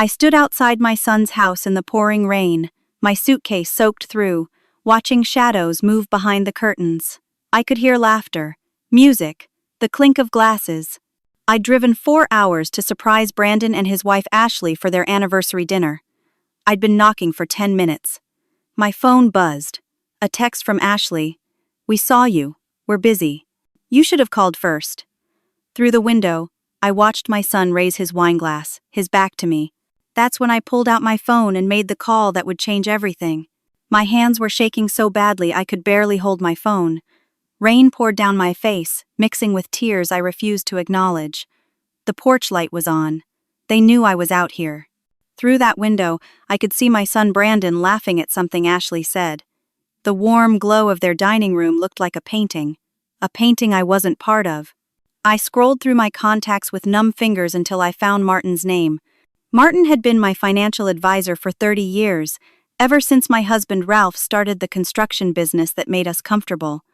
I stood outside my son's house in the pouring rain, my suitcase soaked through, watching shadows move behind the curtains. I could hear laughter, music, the clink of glasses. I'd driven 4 hours to surprise Brandon and his wife Ashley for their anniversary dinner. I'd been knocking for 10 minutes. My phone buzzed. A text from Ashley. "We saw you. We're busy. You should have called first." Through the window, I watched my son raise his wine glass, his back to me. That's when I pulled out my phone and made the call that would change everything. My hands were shaking so badly I could barely hold my phone. Rain poured down my face, mixing with tears I refused to acknowledge. The porch light was on. They knew I was out here. Through that window, I could see my son Brandon laughing at something Ashley said. The warm glow of their dining room looked like a painting I wasn't part of. I scrolled through my contacts with numb fingers until I found Martin's name. Martin had been my financial advisor for 30 years, ever since my husband Ralph started the construction business that made us comfortable.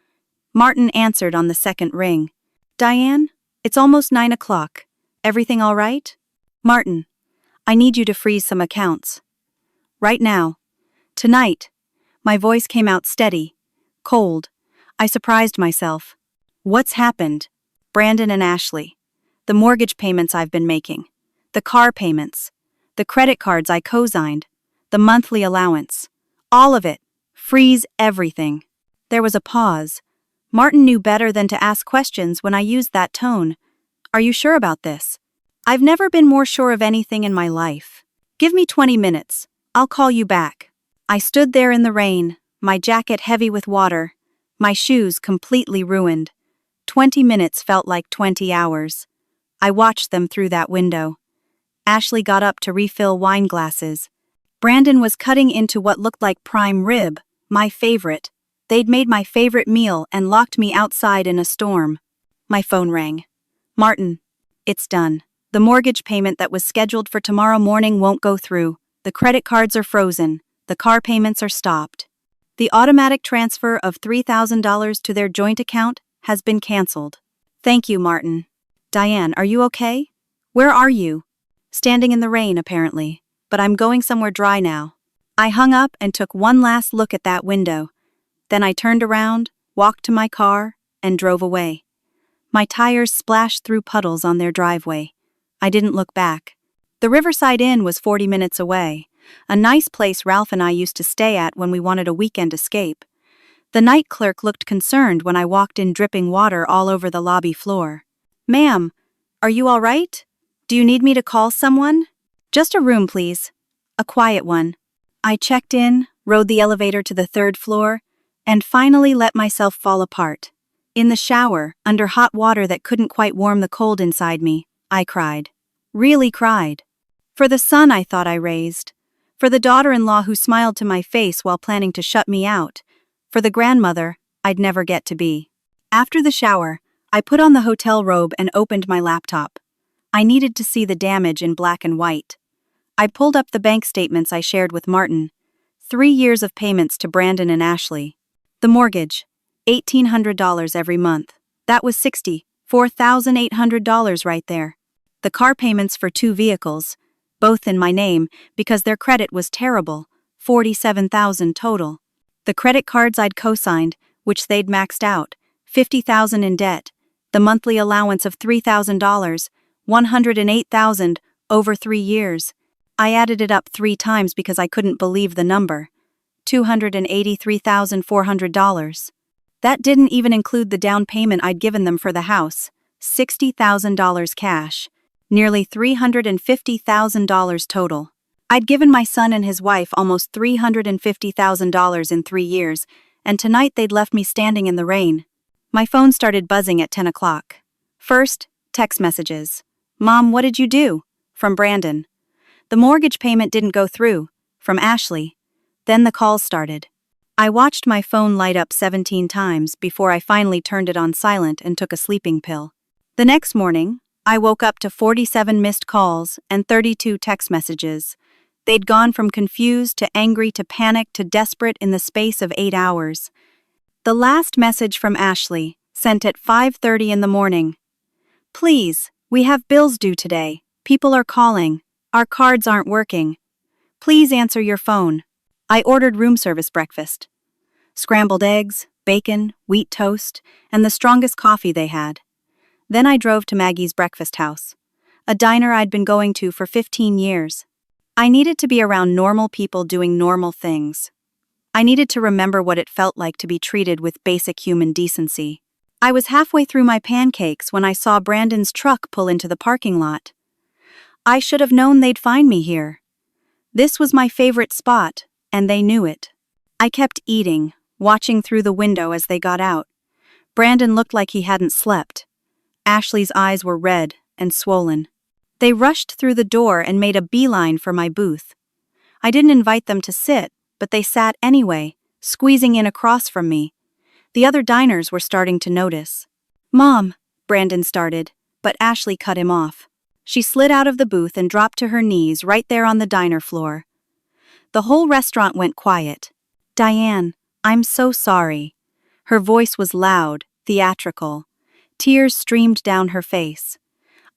Martin answered on the second ring. "Diane, it's almost 9 o'clock. Everything all right?" "Martin, I need you to freeze some accounts. Right now. Tonight." My voice came out steady, cold. I surprised myself. "What's happened?" "Brandon and Ashley. The mortgage payments I've been making. The car payments. The credit cards I co-signed. The monthly allowance. All of it. Freeze everything." There was a pause. Martin knew better than to ask questions when I used that tone. "Are you sure about this?" "I've never been more sure of anything in my life. Give me 20 minutes. I'll call you back." I stood there in the rain, my jacket heavy with water, my shoes completely ruined. 20 minutes felt like 20 hours. I watched them through that window. Ashley got up to refill wine glasses. Brandon was cutting into what looked like prime rib, my favorite. They'd made my favorite meal and locked me outside in a storm. My phone rang. "Martin, it's done. The mortgage payment that was scheduled for tomorrow morning won't go through. The credit cards are frozen. The car payments are stopped. The automatic transfer of $3,000 to their joint account has been canceled. Thank you, Martin." "Diane, are you okay? Where are you?" "Standing in the rain, apparently. But I'm going somewhere dry now." I hung up and took one last look at that window. Then I turned around, walked to my car, and drove away. My tires splashed through puddles on their driveway. I didn't look back. The Riverside Inn was 40 minutes away, a nice place Ralph and I used to stay at when we wanted a weekend escape. The night clerk looked concerned when I walked in, dripping water all over the lobby floor. "Ma'am, are you all right? Do you need me to call someone?" "Just a room, please. A quiet one." I checked in, rode the elevator to the 3rd floor, and finally let myself fall apart. In the shower, under hot water that couldn't quite warm the cold inside me, I cried. Really cried. For the son I thought I raised. For the daughter-in-law who smiled to my face while planning to shut me out. For the grandmother I'd never get to be. After the shower, I put on the hotel robe and opened my laptop. I needed to see the damage in black and white. I pulled up the bank statements I shared with Martin. 3 years of payments to Brandon and Ashley. The mortgage, $1,800 every month. That was $64,800 right there. The car payments for 2 vehicles, both in my name because their credit was terrible, $47,000 total. The credit cards I'd co-signed, which they'd maxed out, $50,000 in debt. The monthly allowance of $3,000, $108,000 over 3 years. I added it up 3 times because I couldn't believe the number. $283,400. That didn't even include the down payment I'd given them for the house, $60,000 cash, nearly $350,000 total. I'd given my son and his wife almost $350,000 in 3 years, and tonight they'd left me standing in the rain. My phone started buzzing at 10 o'clock. First, text messages. "Mom, what did you do?" From Brandon. "The mortgage payment didn't go through." From Ashley. Then the calls started. I watched my phone light up 17 times before I finally turned it on silent and took a sleeping pill. The next morning, I woke up to 47 missed calls and 32 text messages. They'd gone from confused to angry to panicked to desperate in the space of 8 hours. The last message from Ashley, sent at 5:30 in the morning. "Please, we have bills due today. People are calling. Our cards aren't working. Please answer your phone. I ordered room service breakfast. Scrambled eggs, bacon, wheat toast, and the strongest coffee they had. Then I drove to Maggie's breakfast house, a diner I'd been going to for 15 years. I needed to be around normal people doing normal things. I needed to remember what it felt like to be treated with basic human decency. I was halfway through my pancakes when I saw Brandon's truck pull into the parking lot. I should have known they'd find me here. This was my favorite spot, and they knew it. I kept eating, watching through the window as they got out. Brandon looked like he hadn't slept. Ashley's eyes were red and swollen. They rushed through the door and made a beeline for my booth. I didn't invite them to sit, but they sat anyway, squeezing in across from me. The other diners were starting to notice. "Mom," Brandon started, but Ashley cut him off. She slid out of the booth and dropped to her knees right there on the diner floor. The whole restaurant went quiet. "Diane, I'm so sorry." Her voice was loud, theatrical. Tears streamed down her face.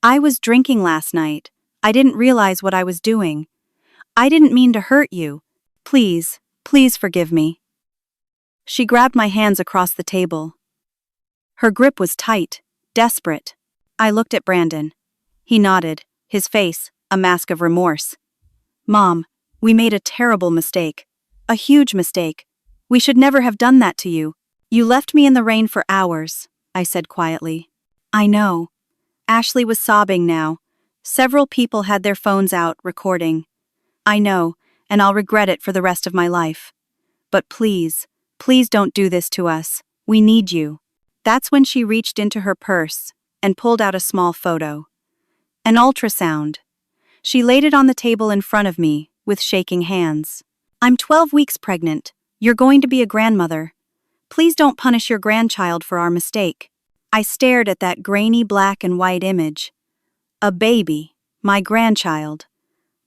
"I was drinking last night. I didn't realize what I was doing. I didn't mean to hurt you. Please, please forgive me." She grabbed my hands across the table. Her grip was tight, desperate. I looked at Brandon. He nodded, his face a mask of remorse. "Mom, we made a terrible mistake. A huge mistake. We should never have done that to you. You left me in the rain for hours," I said quietly. "I know." Ashley was sobbing now. Several people had their phones out, recording. "I know, and I'll regret it for the rest of my life. But please, please don't do this to us. We need you." That's when she reached into her purse and pulled out a small photo. An ultrasound. She laid it on the table in front of me, with shaking hands. "I'm 12 weeks pregnant. You're going to be a grandmother. Please don't punish your grandchild for our mistake." I stared at that grainy black and white image. A baby, my grandchild.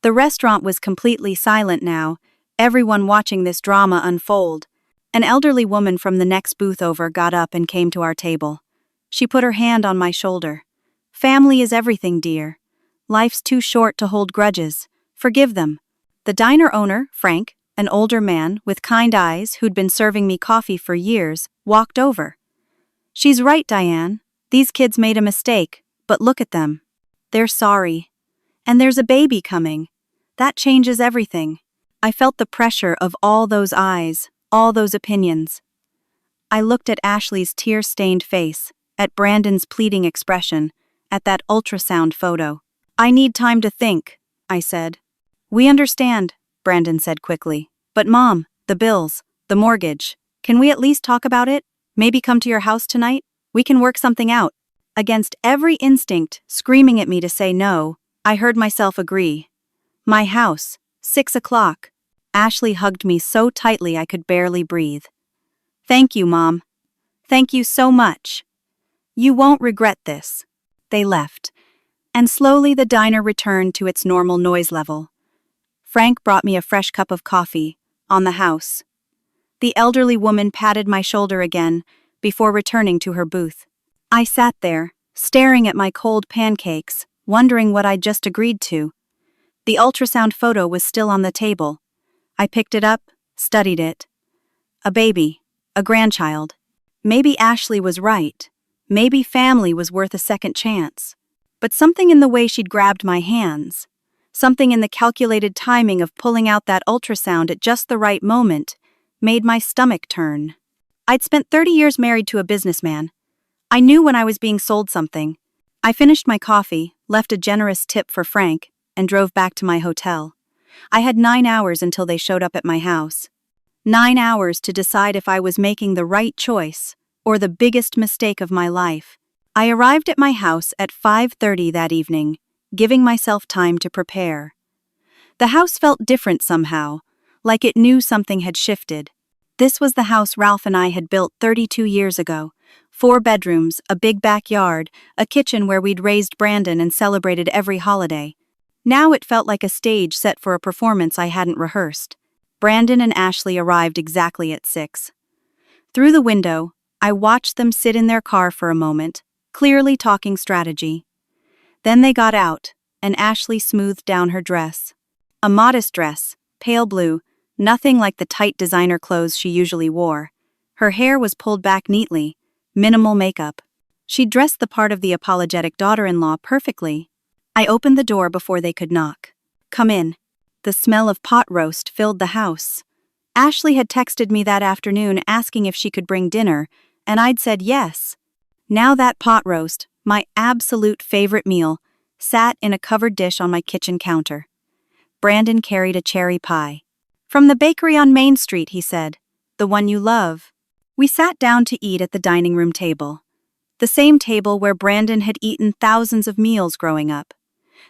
The restaurant was completely silent now, everyone watching this drama unfold. An elderly woman from the next booth over got up and came to our table. She put her hand on my shoulder. "Family is everything, dear. Life's too short to hold grudges. Forgive them." The diner owner, Frank, an older man with kind eyes who'd been serving me coffee for years, walked over. "She's right, Diane. These kids made a mistake, but look at them. They're sorry. And there's a baby coming. That changes everything." I felt the pressure of all those eyes, all those opinions. I looked at Ashley's tear-stained face, at Brandon's pleading expression, at that ultrasound photo. "I need time to think," I said. "We understand," Brandon said quickly. "But Mom, the bills, the mortgage, can we at least talk about it? Maybe come to your house tonight? We can work something out." Against every instinct screaming at me to say no, I heard myself agree. My house, 6 o'clock. Ashley hugged me so tightly I could barely breathe. "Thank you, Mom. Thank you so much. You won't regret this." They left, and slowly the diner returned to its normal noise level. Frank brought me a fresh cup of coffee, on the house. The elderly woman patted my shoulder again, before returning to her booth. I sat there, staring at my cold pancakes, wondering what I'd just agreed to. The ultrasound photo was still on the table. I picked it up, studied it. A baby, a grandchild. Maybe Ashley was right. Maybe family was worth a second chance. But something in the way she'd grabbed my hands, something in the calculated timing of pulling out that ultrasound at just the right moment, made my stomach turn. I'd spent 30 years married to a businessman. I knew when I was being sold something. I finished my coffee, left a generous tip for Frank, and drove back to my hotel. I had 9 hours until they showed up at my house. 9 hours to decide if I was making the right choice, or the biggest mistake of my life. I arrived at my house at 5:30 that evening, giving myself time to prepare. The house felt different somehow, like it knew something had shifted. This was the house Ralph and I had built 32 years ago. 4 bedrooms, a big backyard, a kitchen where we'd raised Brandon and celebrated every holiday. Now it felt like a stage set for a performance I hadn't rehearsed. Brandon and Ashley arrived exactly at 6. Through the window, I watched them sit in their car for a moment, clearly talking strategy. Then they got out, and Ashley smoothed down her dress. A modest dress, pale blue, nothing like the tight designer clothes she usually wore. Her hair was pulled back neatly, minimal makeup. She dressed the part of the apologetic daughter-in-law perfectly. I opened the door before they could knock. "Come in." The smell of pot roast filled the house. Ashley had texted me that afternoon asking if she could bring dinner, and I'd said yes. Now that pot roast, my absolute favorite meal, sat in a covered dish on my kitchen counter. Brandon carried a cherry pie. "From the bakery on Main Street," he said. "The one you love." We sat down to eat at the dining room table. The same table where Brandon had eaten thousands of meals growing up.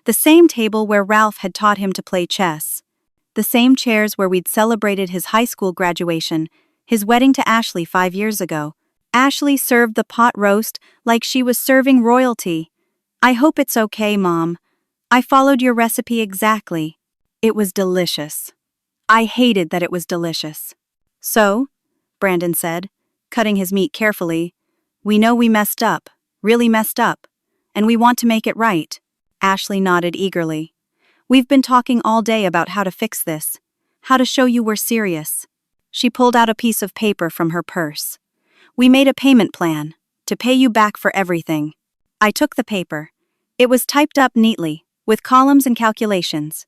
The same table where Ralph had taught him to play chess. The same chairs where we'd celebrated his high school graduation, his wedding to Ashley 5 years ago. Ashley served the pot roast like she was serving royalty. "I hope it's okay, Mom. I followed your recipe exactly." It was delicious. I hated that it was delicious. "So," Brandon said, cutting his meat carefully, "we know we messed up, really messed up, and we want to make it right." Ashley nodded eagerly. "We've been talking all day about how to fix this, how to show you we're serious." She pulled out a piece of paper from her purse. "We made a payment plan, to pay you back for everything." I took the paper. It was typed up neatly, with columns and calculations.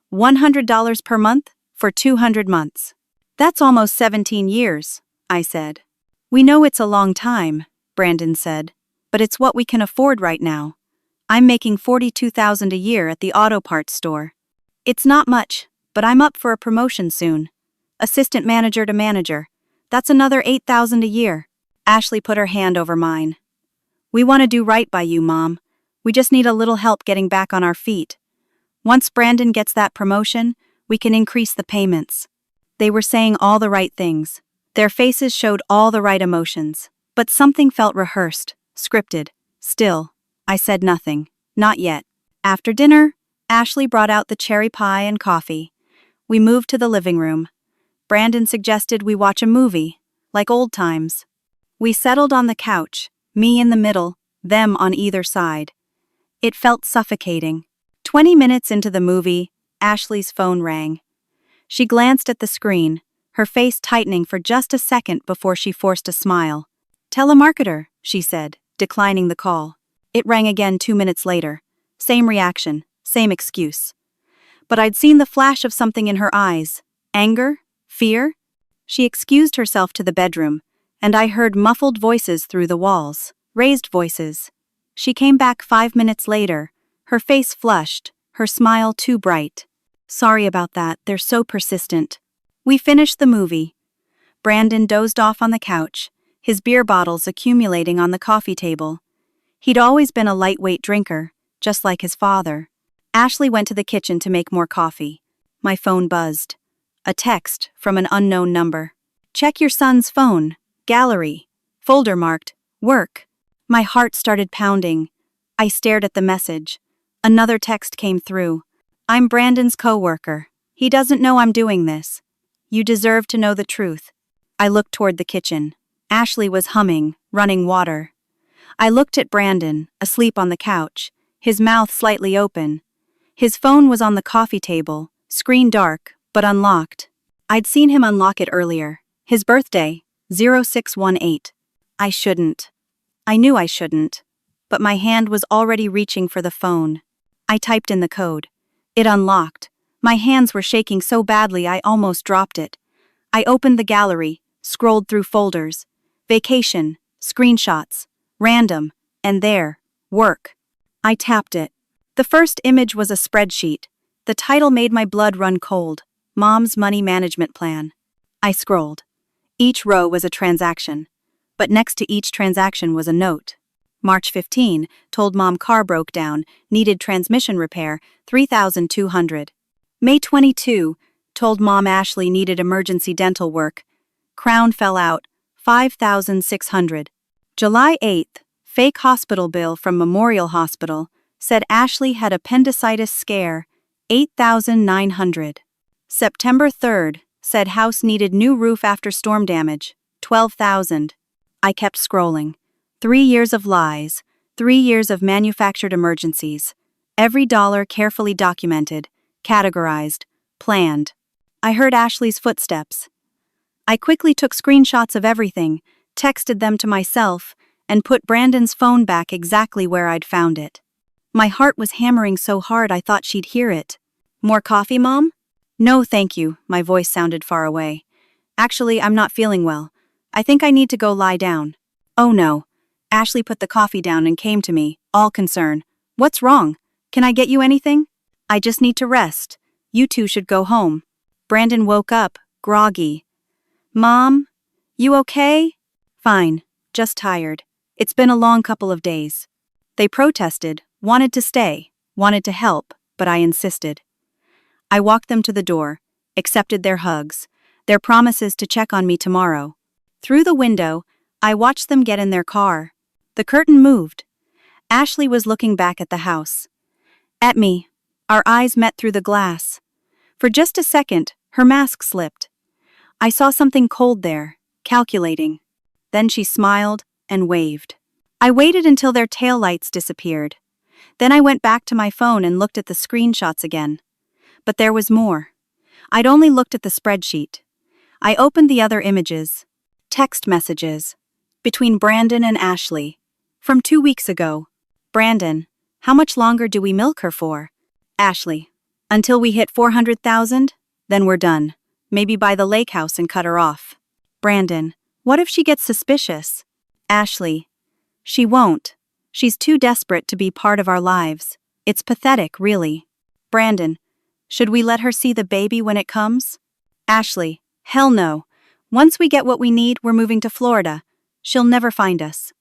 $100 per month for 200 months. "That's almost 17 years, I said. "We know it's a long time," Brandon said, "but it's what we can afford right now. I'm making $42,000 a year at the auto parts store. It's not much, but I'm up for a promotion soon. Assistant manager to manager. That's another $8,000 a year." Ashley put her hand over mine. "We want to do right by you, Mom. We just need a little help getting back on our feet. Once Brandon gets that promotion, we can increase the payments." They were saying all the right things. Their faces showed all the right emotions. But something felt rehearsed, scripted. Still, I said nothing. Not yet. After dinner, Ashley brought out the cherry pie and coffee. We moved to the living room. Brandon suggested we watch a movie, like old times. We settled on the couch, me in the middle, them on either side. It felt suffocating. 20 minutes into the movie, Ashley's phone rang. She glanced at the screen, her face tightening for just a second before she forced a smile. "Telemarketer," she said, declining the call. It rang again 2 minutes later. Same reaction, same excuse. But I'd seen the flash of something in her eyes. Anger? Fear? She excused herself to the bedroom, and I heard muffled voices through the walls, raised voices. She came back 5 minutes later, her face flushed, her smile too bright. "Sorry about that, they're so persistent." We finished the movie. Brandon dozed off on the couch, his beer bottles accumulating on the coffee table. He'd always been a lightweight drinker, just like his father. Ashley went to the kitchen to make more coffee. My phone buzzed. A text from an unknown number. "Check your son's phone. Gallery. Folder marked. Work." My heart started pounding. I stared at the message. Another text came through. "I'm Brandon's coworker. He doesn't know I'm doing this. You deserve to know the truth." I looked toward the kitchen. Ashley was humming, running water. I looked at Brandon, asleep on the couch, his mouth slightly open. His phone was on the coffee table, screen dark, but unlocked. I'd seen him unlock it earlier. His birthday, 0618. I shouldn't. I knew I shouldn't. But my hand was already reaching for the phone. I typed in the code. It unlocked. My hands were shaking so badly I almost dropped it. I opened the gallery, scrolled through folders. Vacation, screenshots, random, and there, work. I tapped it. The first image was a spreadsheet. The title made my blood run cold. Mom's Money Management Plan. I scrolled. Each row was a transaction. But next to each transaction was a note. March 15, told Mom car broke down, needed transmission repair, $3,200. May 22, told Mom Ashley needed emergency dental work. Crown fell out, $5,600. July 8, fake hospital bill from Memorial Hospital, said Ashley had appendicitis scare, $8,900. September 3, said house needed new roof after storm damage, $12,000. I kept scrolling. 3 years of lies, 3 years of manufactured emergencies. Every dollar carefully documented, categorized, planned. I heard Ashley's footsteps. I quickly took screenshots of everything, texted them to myself, and put Brandon's phone back exactly where I'd found it. My heart was hammering so hard I thought she'd hear it. More coffee, Mom? No, thank you, my voice sounded far away. Actually, I'm not feeling well. I think I need to go lie down. Oh no. Ashley put the coffee down and came to me, all concern. What's wrong? Can I get you anything? I just need to rest. You two should go home. Brandon woke up, groggy. Mom? You okay? Fine, just tired. It's been a long couple of days. They protested, wanted to stay, wanted to help, but I insisted. I walked them to the door, accepted their hugs, their promises to check on me tomorrow. Through the window, I watched them get in their car. The curtain moved. Ashley was looking back at the house. At me. Our eyes met through the glass. For just a second, her mask slipped. I saw something cold there, calculating. Then she smiled and waved. I waited until their taillights disappeared. Then I went back to my phone and looked at the screenshots again. But there was more. I'd only looked at the spreadsheet. I opened the other images. Text messages. Between Brandon and Ashley. From 2 weeks ago. Brandon, how much longer do we milk her for? Ashley, until we hit 400,000? Then we're done. Maybe buy the lake house and cut her off. Brandon, what if she gets suspicious? Ashley, she won't. She's too desperate to be part of our lives. It's pathetic, really. Brandon, should we let her see the baby when it comes? Ashley, hell no. Once we get what we need, we're moving to Florida. She'll never find us.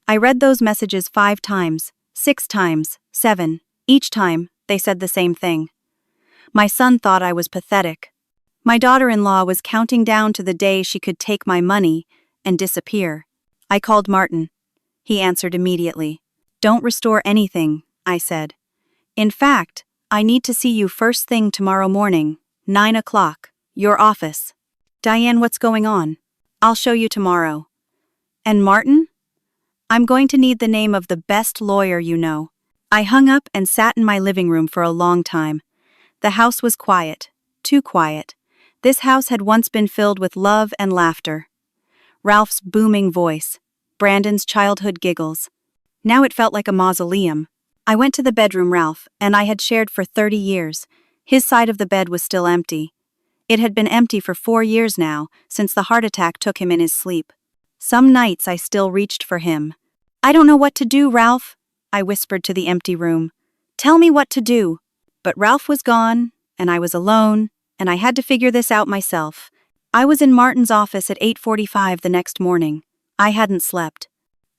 I read those messages 5 times, 6 times, 7. Each time, they said the same thing. My son thought I was pathetic. My daughter-in-law was counting down to the day she could take my money and disappear. I called Martin. He answered immediately. Don't restore anything, I said. In fact, I need to see you first thing tomorrow morning, 9 o'clock, your office. Diane, what's going on? I'll show you tomorrow. And Martin? I'm going to need the name of the best lawyer you know. I hung up and sat in my living room for a long time. The house was quiet, too quiet. This house had once been filled with love and laughter. Ralph's booming voice, Brandon's childhood giggles. Now it felt like a mausoleum. I went to the bedroom Ralph and I had shared for 30 years. His side of the bed was still empty. It had been empty for 4 years now, since the heart attack took him in his sleep. Some nights I still reached for him. I don't know what to do, Ralph, I whispered to the empty room. Tell me what to do. But Ralph was gone, and I was alone, and I had to figure this out myself. I was in Martin's office at 8:45 the next morning. I hadn't slept.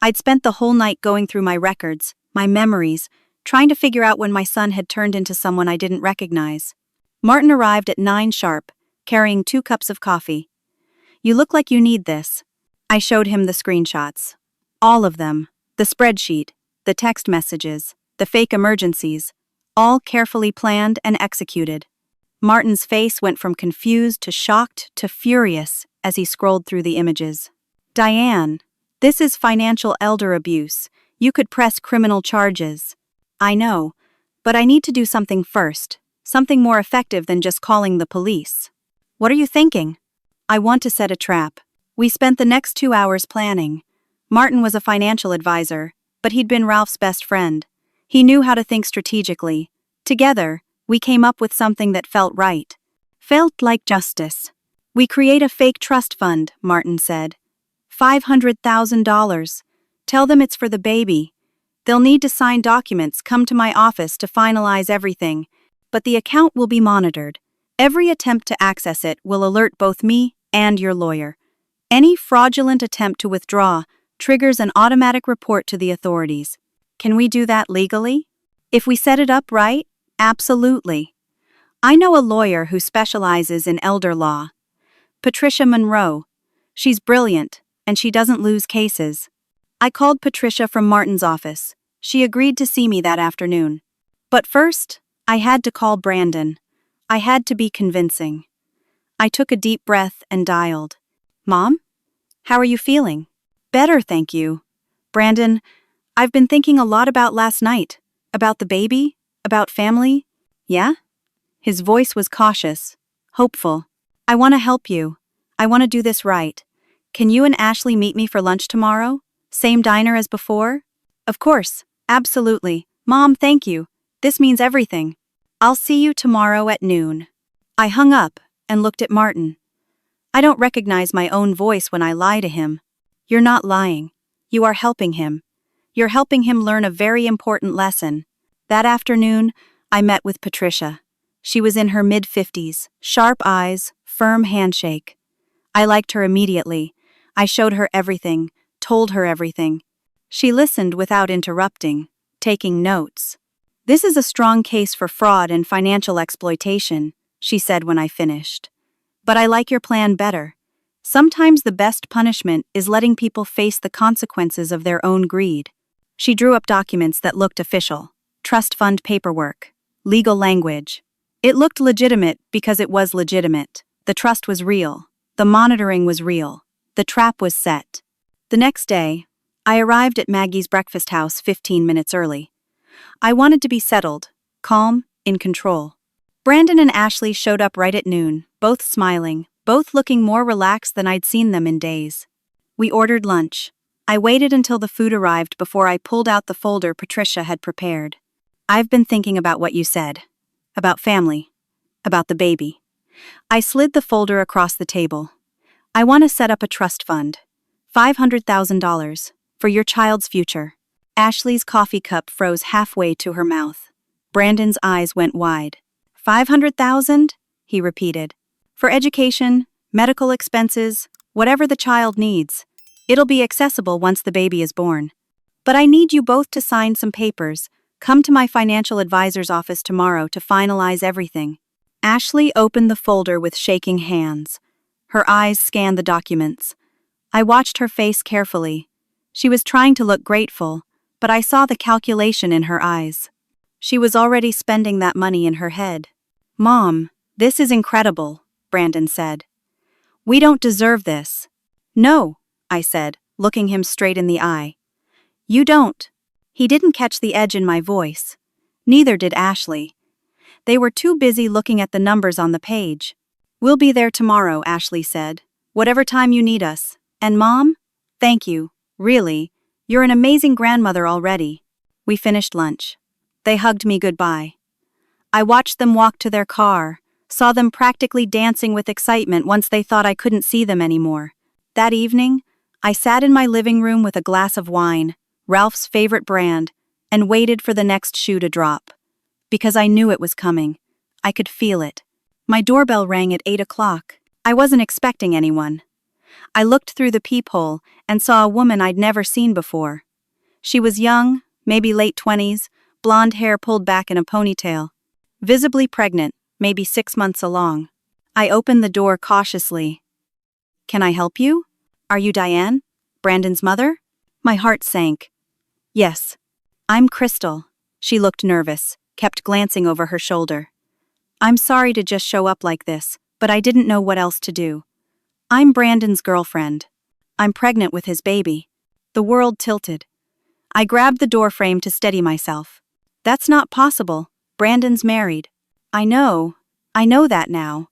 I'd spent the whole night going through my records, my memories, trying to figure out when my son had turned into someone I didn't recognize. Martin arrived at 9 sharp, carrying 2 cups of coffee. You look like you need this. I showed him the screenshots. All of them. The spreadsheet, the text messages, the fake emergencies, all carefully planned and executed. Martin's face went from confused to shocked to furious as he scrolled through the images. Diane, this is financial elder abuse. You could press criminal charges. I know, but I need to do something first, something more effective than just calling the police. What are you thinking? I want to set a trap. We spent the next 2 hours planning. Martin was a financial advisor, but he'd been Ralph's best friend. He knew how to think strategically. Together, we came up with something that felt right. Felt like justice. We create a fake trust fund, Martin said. $500,000. Tell them it's for the baby. They'll need to sign documents, come to my office to finalize everything. But the account will be monitored. Every attempt to access it will alert both me and your lawyer. Any fraudulent attempt to withdraw triggers an automatic report to the authorities. Can we do that legally? If we set it up right, absolutely. I know a lawyer who specializes in elder law. Patricia Monroe. She's brilliant, and she doesn't lose cases. I called Patricia from Martin's office. She agreed to see me that afternoon. But first, I had to call Brandon. I had to be convincing. I took a deep breath and dialed. Mom? How are you feeling? Better, thank you. Brandon, I've been thinking a lot about last night, about the baby, About family? Yeah? His voice was cautious, hopeful. I want to help you. I want to do this right. Can you and Ashley meet me for lunch tomorrow? Same diner as before? Of course, absolutely. Mom, thank you. This means everything. I'll see you tomorrow at noon. I hung up and looked at Martin. I don't recognize my own voice when I lie to him. You're not lying. You are helping him. You're helping him learn a very important lesson. That afternoon, I met with Patricia. She was in her mid-50s, sharp eyes, firm handshake. I liked her immediately. I showed her everything, told her everything. She listened without interrupting, taking notes. This is a strong case for fraud and financial exploitation, she said when I finished. But I like your plan better. Sometimes the best punishment is letting people face the consequences of their own greed. She drew up documents that looked official. Trust fund paperwork. Legal language. It looked legitimate because it was legitimate. The trust was real. The monitoring was real. The trap was set. The next day, I arrived at Maggie's breakfast house 15 minutes early. I wanted to be settled, calm, in control. Brandon and Ashley showed up right at noon, both smiling, both looking more relaxed than I'd seen them in days. We ordered lunch. I waited until the food arrived before I pulled out the folder Patricia had prepared. I've been thinking about what you said. About family. About the baby. I slid the folder across the table. I want to set up a trust fund. $500,000 for your child's future. Ashley's coffee cup froze halfway to her mouth. Brandon's eyes went wide. 500,000? He repeated. For education, medical expenses, whatever the child needs. It'll be accessible once the baby is born. But I need you both to sign some papers. Come to my financial advisor's office tomorrow to finalize everything. Ashley opened the folder with shaking hands. Her eyes scanned the documents. I watched her face carefully. She was trying to look grateful, but I saw the calculation in her eyes. She was already spending that money in her head. Mom, this is incredible, Brandon said. We don't deserve this. No, I said, looking him straight in the eye. You don't. He didn't catch the edge in my voice. Neither did Ashley. They were too busy looking at the numbers on the page. We'll be there tomorrow, Ashley said. Whatever time you need us. And Mom? Thank you. Really. You're an amazing grandmother already. We finished lunch. They hugged me goodbye. I watched them walk to their car, saw them practically dancing with excitement once they thought I couldn't see them anymore. That evening, I sat in my living room with a glass of wine, Ralph's favorite brand, and waited for the next shoe to drop. Because I knew it was coming. I could feel it. My doorbell rang at 8 o'clock. I wasn't expecting anyone. I looked through the peephole and saw a woman I'd never seen before. She was young, maybe late 20s, blonde hair pulled back in a ponytail. Visibly pregnant, maybe 6 months along. I opened the door cautiously. Can I help you? Are you Diane? Brandon's mother? My heart sank. Yes. I'm Crystal. She looked nervous, kept glancing over her shoulder. I'm sorry to just show up like this, but I didn't know what else to do. I'm Brandon's girlfriend. I'm pregnant with his baby. The world tilted. I grabbed the doorframe to steady myself. That's not possible. Brandon's married. I know that now.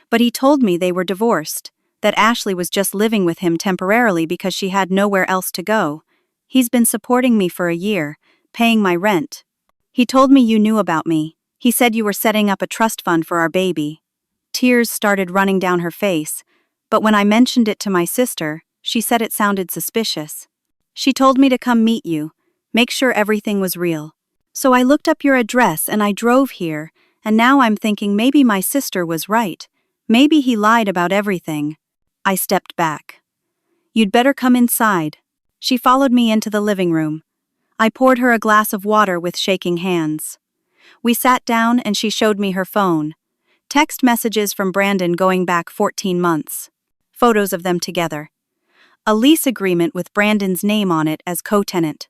But he told me they were divorced, that Ashley was just living with him temporarily because she had nowhere else to go. He's been supporting me for a year, paying my rent. He told me you knew about me. He said you were setting up a trust fund for our baby. Tears started running down her face, but when I mentioned it to my sister, she said it sounded suspicious. She told me to come meet you, make sure everything was real. So I looked up your address and I drove here, and now I'm thinking maybe my sister was right. Maybe he lied about everything. I stepped back. You'd better come inside. She followed me into the living room. I poured her a glass of water with shaking hands. We sat down and she showed me her phone. Text messages from Brandon going back 14 months. Photos of them together. A lease agreement with Brandon's name on it as co-tenant.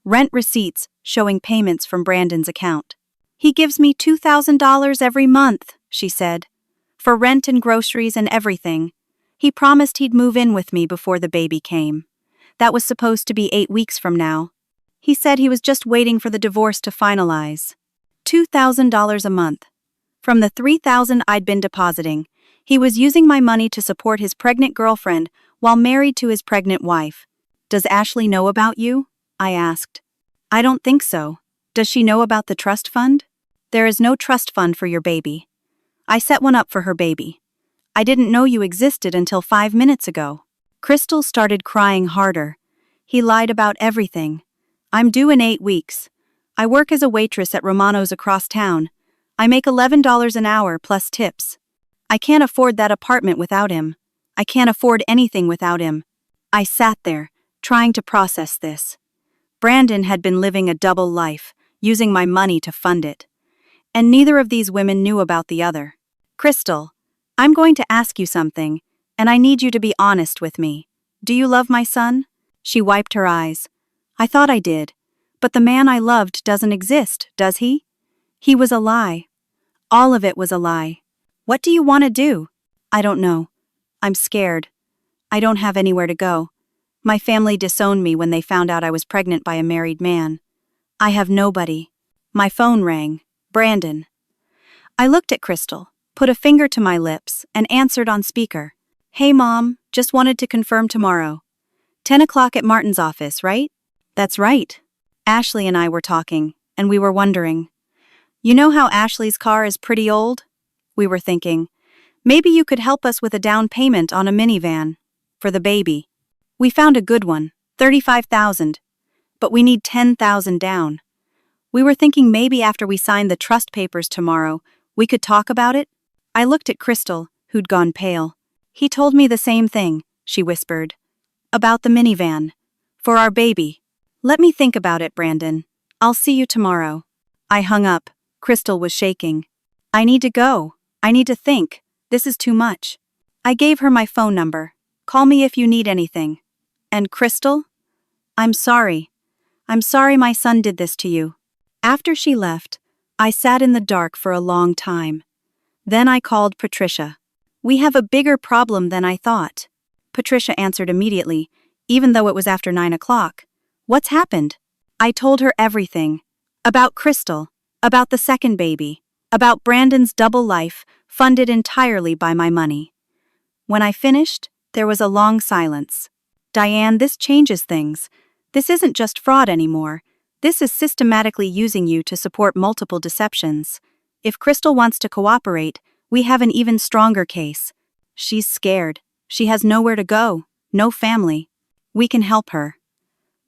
Rent receipts showing payments from Brandon's account. He gives me $2,000 every month, she said. For rent and groceries and everything. He promised he'd move in with me before the baby came. That was supposed to be 8 weeks from now. He said he was just waiting for the divorce to finalize. $2,000 a month. From the $3,000 I'd been depositing, he was using my money to support his pregnant girlfriend while married to his pregnant wife. Does Ashley know about you? I asked. I don't think so. Does she know about the trust fund? There is no trust fund for your baby. I set one up for her baby. I didn't know you existed until 5 minutes ago. Crystal started crying harder. He lied about everything. I'm due in 8 weeks. I work as a waitress at Romano's across town. I make $11 an hour plus tips. I can't afford that apartment without him. I can't afford anything without him. I sat there, trying to process this. Brandon had been living a double life, using my money to fund it. And neither of these women knew about the other. Crystal, I'm going to ask you something, and I need you to be honest with me. Do you love my son? She wiped her eyes. I thought I did. But the man I loved doesn't exist, does he? He was a lie. All of it was a lie. What do you want to do? I don't know. I'm scared. I don't have anywhere to go. My family disowned me when they found out I was pregnant by a married man. I have nobody. My phone rang. Brandon. I looked at Crystal, put a finger to my lips, and answered on speaker. Hey Mom, just wanted to confirm tomorrow. 10 o'clock at Martin's office, right? That's right. Ashley and I were talking, and we were wondering. You know how Ashley's car is pretty old? We were thinking, maybe you could help us with a down payment on a minivan. For the baby. We found a good one, $35,000. But we need $10,000 down. We were thinking maybe after we signed the trust papers tomorrow, we could talk about it? I looked at Crystal, who'd gone pale. He told me the same thing, she whispered. About the minivan. For our baby. Let me think about it, Brandon. I'll see you tomorrow. I hung up. Crystal was shaking. I need to go. I need to think. This is too much. I gave her my phone number. Call me if you need anything. And Crystal? I'm sorry. I'm sorry my son did this to you. After she left, I sat in the dark for a long time. Then I called Patricia. We have a bigger problem than I thought. Patricia answered immediately, even though it was after 9 o'clock. What's happened? I told her everything. About Crystal, about the second baby, about Brandon's double life, funded entirely by my money. When I finished, there was a long silence. Diane, this changes things. This isn't just fraud anymore. This is systematically using you to support multiple deceptions. If Crystal wants to cooperate, we have an even stronger case. She's scared. She has nowhere to go, no family. We can help her.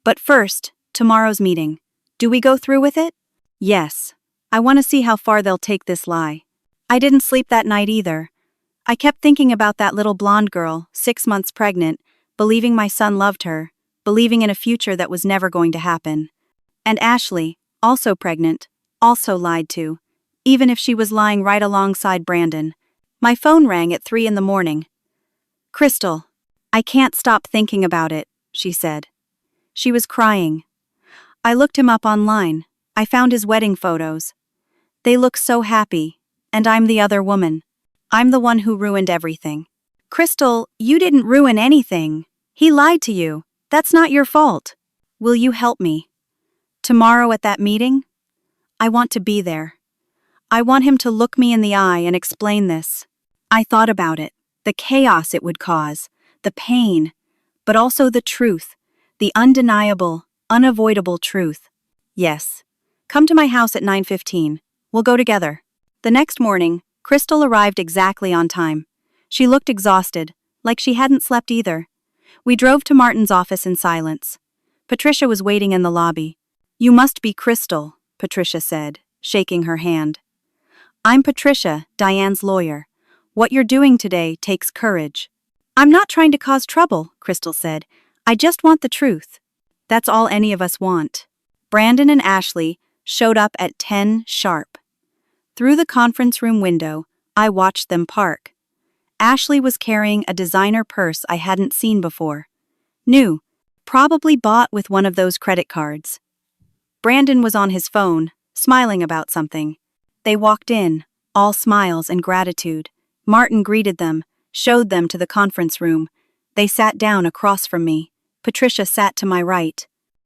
But first, tomorrow's meeting. Do we go through with it? Yes. I want to see how far they'll take this lie. I didn't sleep that night either. I kept thinking about that little blonde girl, 6 months pregnant, believing my son loved her, believing in a future that was never going to happen. And Ashley, also pregnant, also lied to, even if she was lying right alongside Brandon. My phone rang at 3 in the morning. Crystal, I can't stop thinking about it, she said. She was crying. I looked him up online. I found his wedding photos. They look so happy, and I'm the other woman. I'm the one who ruined everything. Crystal, you didn't ruin anything. He lied to you. That's not your fault. Will you help me? Tomorrow at that meeting? I want to be there. I want him to look me in the eye and explain this. I thought about it, the chaos it would cause, the pain, but also the truth, the undeniable, unavoidable truth. Yes. Come to my house at 9:15. We'll go together. The next morning, Crystal arrived exactly on time. She looked exhausted, like she hadn't slept either. We drove to Martin's office in silence. Patricia was waiting in the lobby. You must be Crystal, Patricia said, shaking her hand. I'm Patricia, Diane's lawyer. What you're doing today takes courage. I'm not trying to cause trouble, Crystal said. I just want the truth. That's all any of us want. Brandon and Ashley showed up at 10 sharp. Through the conference room window, I watched them park. Ashley was carrying a designer purse I hadn't seen before. New, probably bought with one of those credit cards. Brandon was on his phone, smiling about something. They walked in, all smiles and gratitude. Martin greeted them, showed them to the conference room. They sat down across from me. Patricia sat to my right.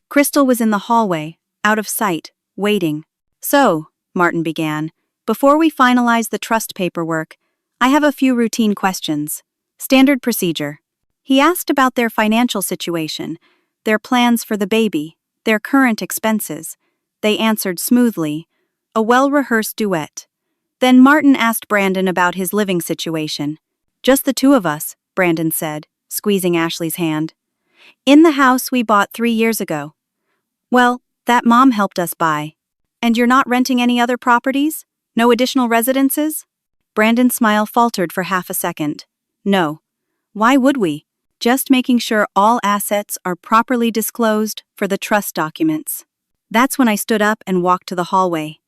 Crystal was in the hallway, out of sight, waiting. So, Martin began. "Before we finalize the trust paperwork, I have a few routine questions. Standard procedure." He asked about their financial situation, their plans for the baby, their current expenses. They answered smoothly, a well-rehearsed duet. Then Martin asked Brandon about his living situation. "Just the two of us," Brandon said, squeezing Ashley's hand. "In the house we bought 3 years ago. Well, that Mom helped us buy. And you're not renting any other properties? No additional residences?" Brandon's smile faltered for half a second. "No. Why would we? Just making sure all assets are properly disclosed for the trust documents." That's when I stood up and walked to the hallway.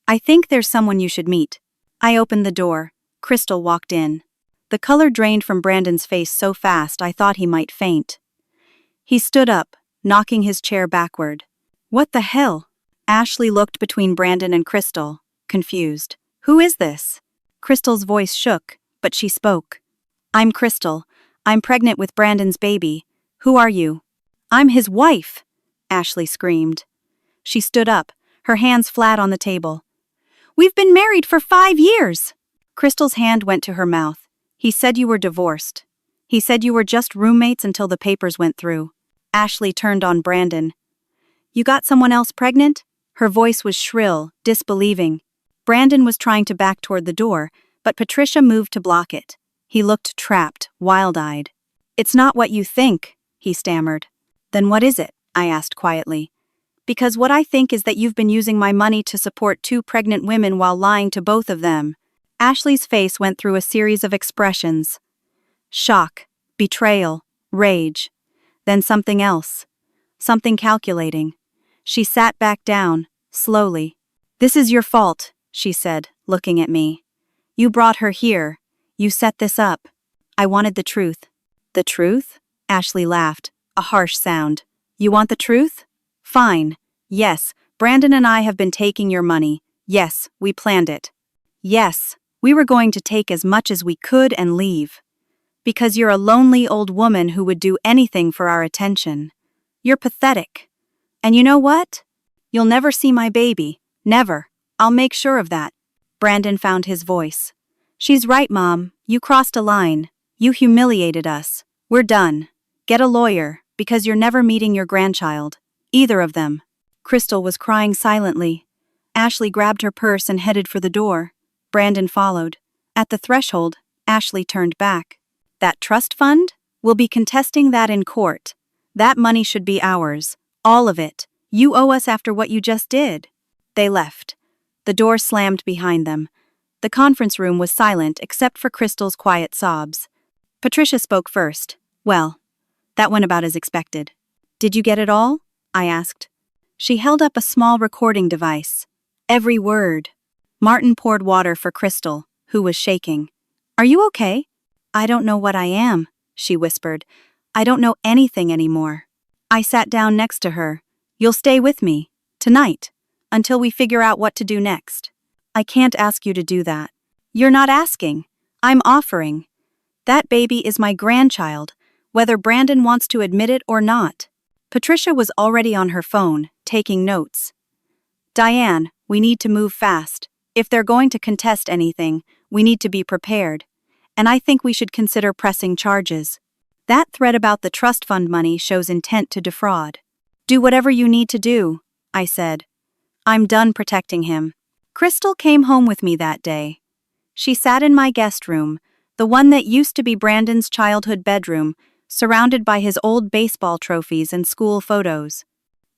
"I think there's someone you should meet." I opened the door. Crystal walked in. The color drained from Brandon's face so fast I thought he might faint. He stood up, knocking his chair backward. "What the hell?" Ashley looked between Brandon and Crystal, confused. "Who is this?" Crystal's voice shook, but she spoke. "I'm Crystal. I'm pregnant with Brandon's baby. Who are you?" "I'm his wife!" Ashley screamed. She stood up, her hands flat on the table. "We've been married for 5 years!" Crystal's hand went to her mouth. "He said you were divorced. He said you were just roommates until the papers went through." Ashley turned on Brandon. "You got someone else pregnant?" Her voice was shrill, disbelieving. Brandon was trying to back toward the door, but Patricia moved to block it. He looked trapped, wild-eyed. "It's not what you think," he stammered. "Then what is it?" I asked quietly. "Because what I think is that you've been using my money to support 2 pregnant women while lying to both of them." Ashley's face went through a series of expressions. Shock, betrayal, rage. Then something else. Something calculating. She sat back down, slowly. "This is your fault," she said, looking at me. "You brought her here. You set this up. I wanted the truth." "The truth?" Ashley laughed, a harsh sound. "You want the truth? Fine. Yes, Brandon and I have been taking your money. Yes, we planned it. Yes, we were going to take as much as we could and leave. Because you're a lonely old woman who would do anything for our attention. You're pathetic. And you know what? You'll never see my baby. Never. I'll make sure of that." Brandon found his voice. "She's right, Mom. You crossed a line. You humiliated us. We're done. Get a lawyer, because you're never meeting your grandchild. Either of them." Crystal was crying silently. Ashley grabbed her purse and headed for the door. Brandon followed. At the threshold, Ashley turned back. "That trust fund? We'll be contesting that in court. That money should be ours. All of it. You owe us after what you just did." They left. The door slammed behind them. The conference room was silent except for Crystal's quiet sobs. Patricia spoke first. "Well, that went about as expected." "Did you get it all?" I asked. She held up a small recording device. "Every word." Martin poured water for Crystal, who was shaking. "Are you okay?" "I don't know what I am," she whispered. "I don't know anything anymore." I sat down next to her. "You'll stay with me, tonight, until we figure out what to do next." "I can't ask you to do that." "You're not asking. I'm offering. That baby is my grandchild, whether Brandon wants to admit it or not." Patricia was already on her phone, taking notes. "Diane, we need to move fast. If they're going to contest anything, we need to be prepared. And I think we should consider pressing charges. That thread about the trust fund money shows intent to defraud." "Do whatever you need to do," I said. "I'm done protecting him." Crystal came home with me that day. She sat in my guest room, the one that used to be Brandon's childhood bedroom, surrounded by his old baseball trophies and school photos.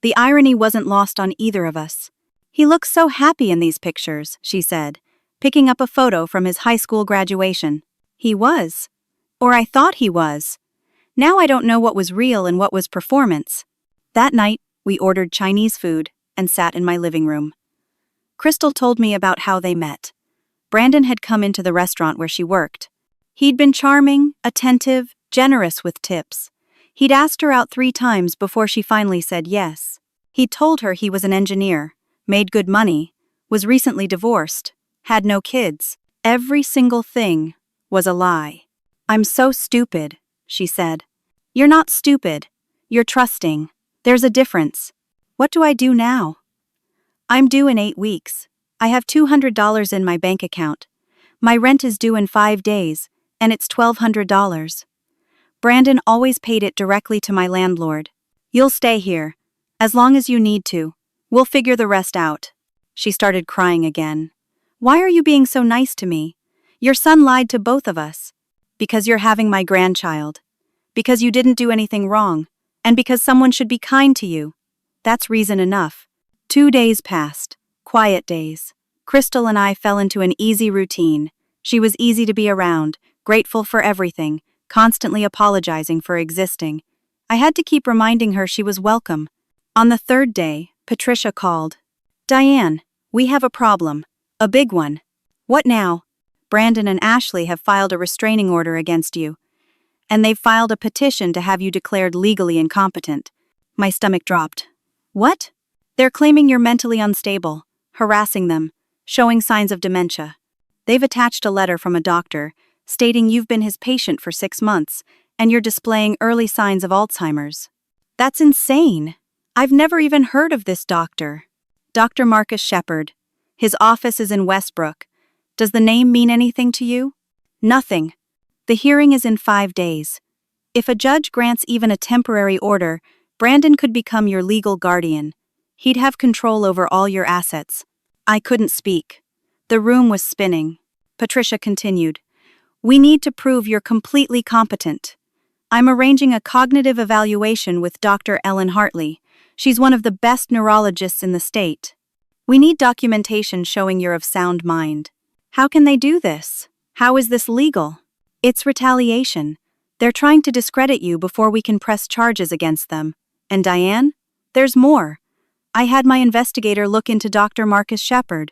The irony wasn't lost on either of us. "He looks so happy in these pictures," she said, picking up a photo from his high school graduation. He was. Or I thought he was. Now I don't know what was real and what was performance. That night, we ordered Chinese food and sat in my living room. Crystal told me about how they met. Brandon had come into the restaurant where she worked. He'd been charming, attentive, generous with tips. He'd asked her out 3 times before she finally said yes. He'd told her he was an engineer, made good money, was recently divorced, had no kids. Every single thing was a lie. "I'm so stupid," she said. "You're not stupid. You're trusting. There's a difference. What do I do now?" "I'm due in 8 weeks. I have $200 in my bank account. My rent is due in 5 days, and it's $1,200. Brandon always paid it directly to my landlord. You'll stay here. As long as you need to. We'll figure the rest out. She started crying again. Why are you being so nice to me? Your son lied to both of us. Because you're having my grandchild. Because you didn't do anything wrong. And because someone should be kind to you. That's reason enough. 2 days passed. Quiet days. Crystal and I fell into an easy routine. She was easy to be around, grateful for everything, constantly apologizing for existing. I had to keep reminding her she was welcome. On the 3rd day, Patricia called. Diane, we have a problem. A big one. What now? Brandon and Ashley have filed a restraining order against you. And they've filed a petition to have you declared legally incompetent. My stomach dropped. What? They're claiming you're mentally unstable, harassing them, showing signs of dementia. They've attached a letter from a doctor stating you've been his patient for 6 months and you're displaying early signs of Alzheimer's. That's insane. I've never even heard of this doctor. Dr. Marcus Shepard. His office is in Westbrook. Does the name mean anything to you? Nothing. The hearing is in 5 days. If a judge grants even a temporary order, Brandon could become your legal guardian. He'd have control over all your assets. I couldn't speak. The room was spinning. Patricia continued. We need to prove you're completely competent. I'm arranging a cognitive evaluation with Dr. Ellen Hartley. She's one of the best neurologists in the state. We need documentation showing you're of sound mind. How can they do this? How is this legal? It's retaliation. They're trying to discredit you before we can press charges against them. And Diane? There's more. I had my investigator look into Dr. Marcus Shepard.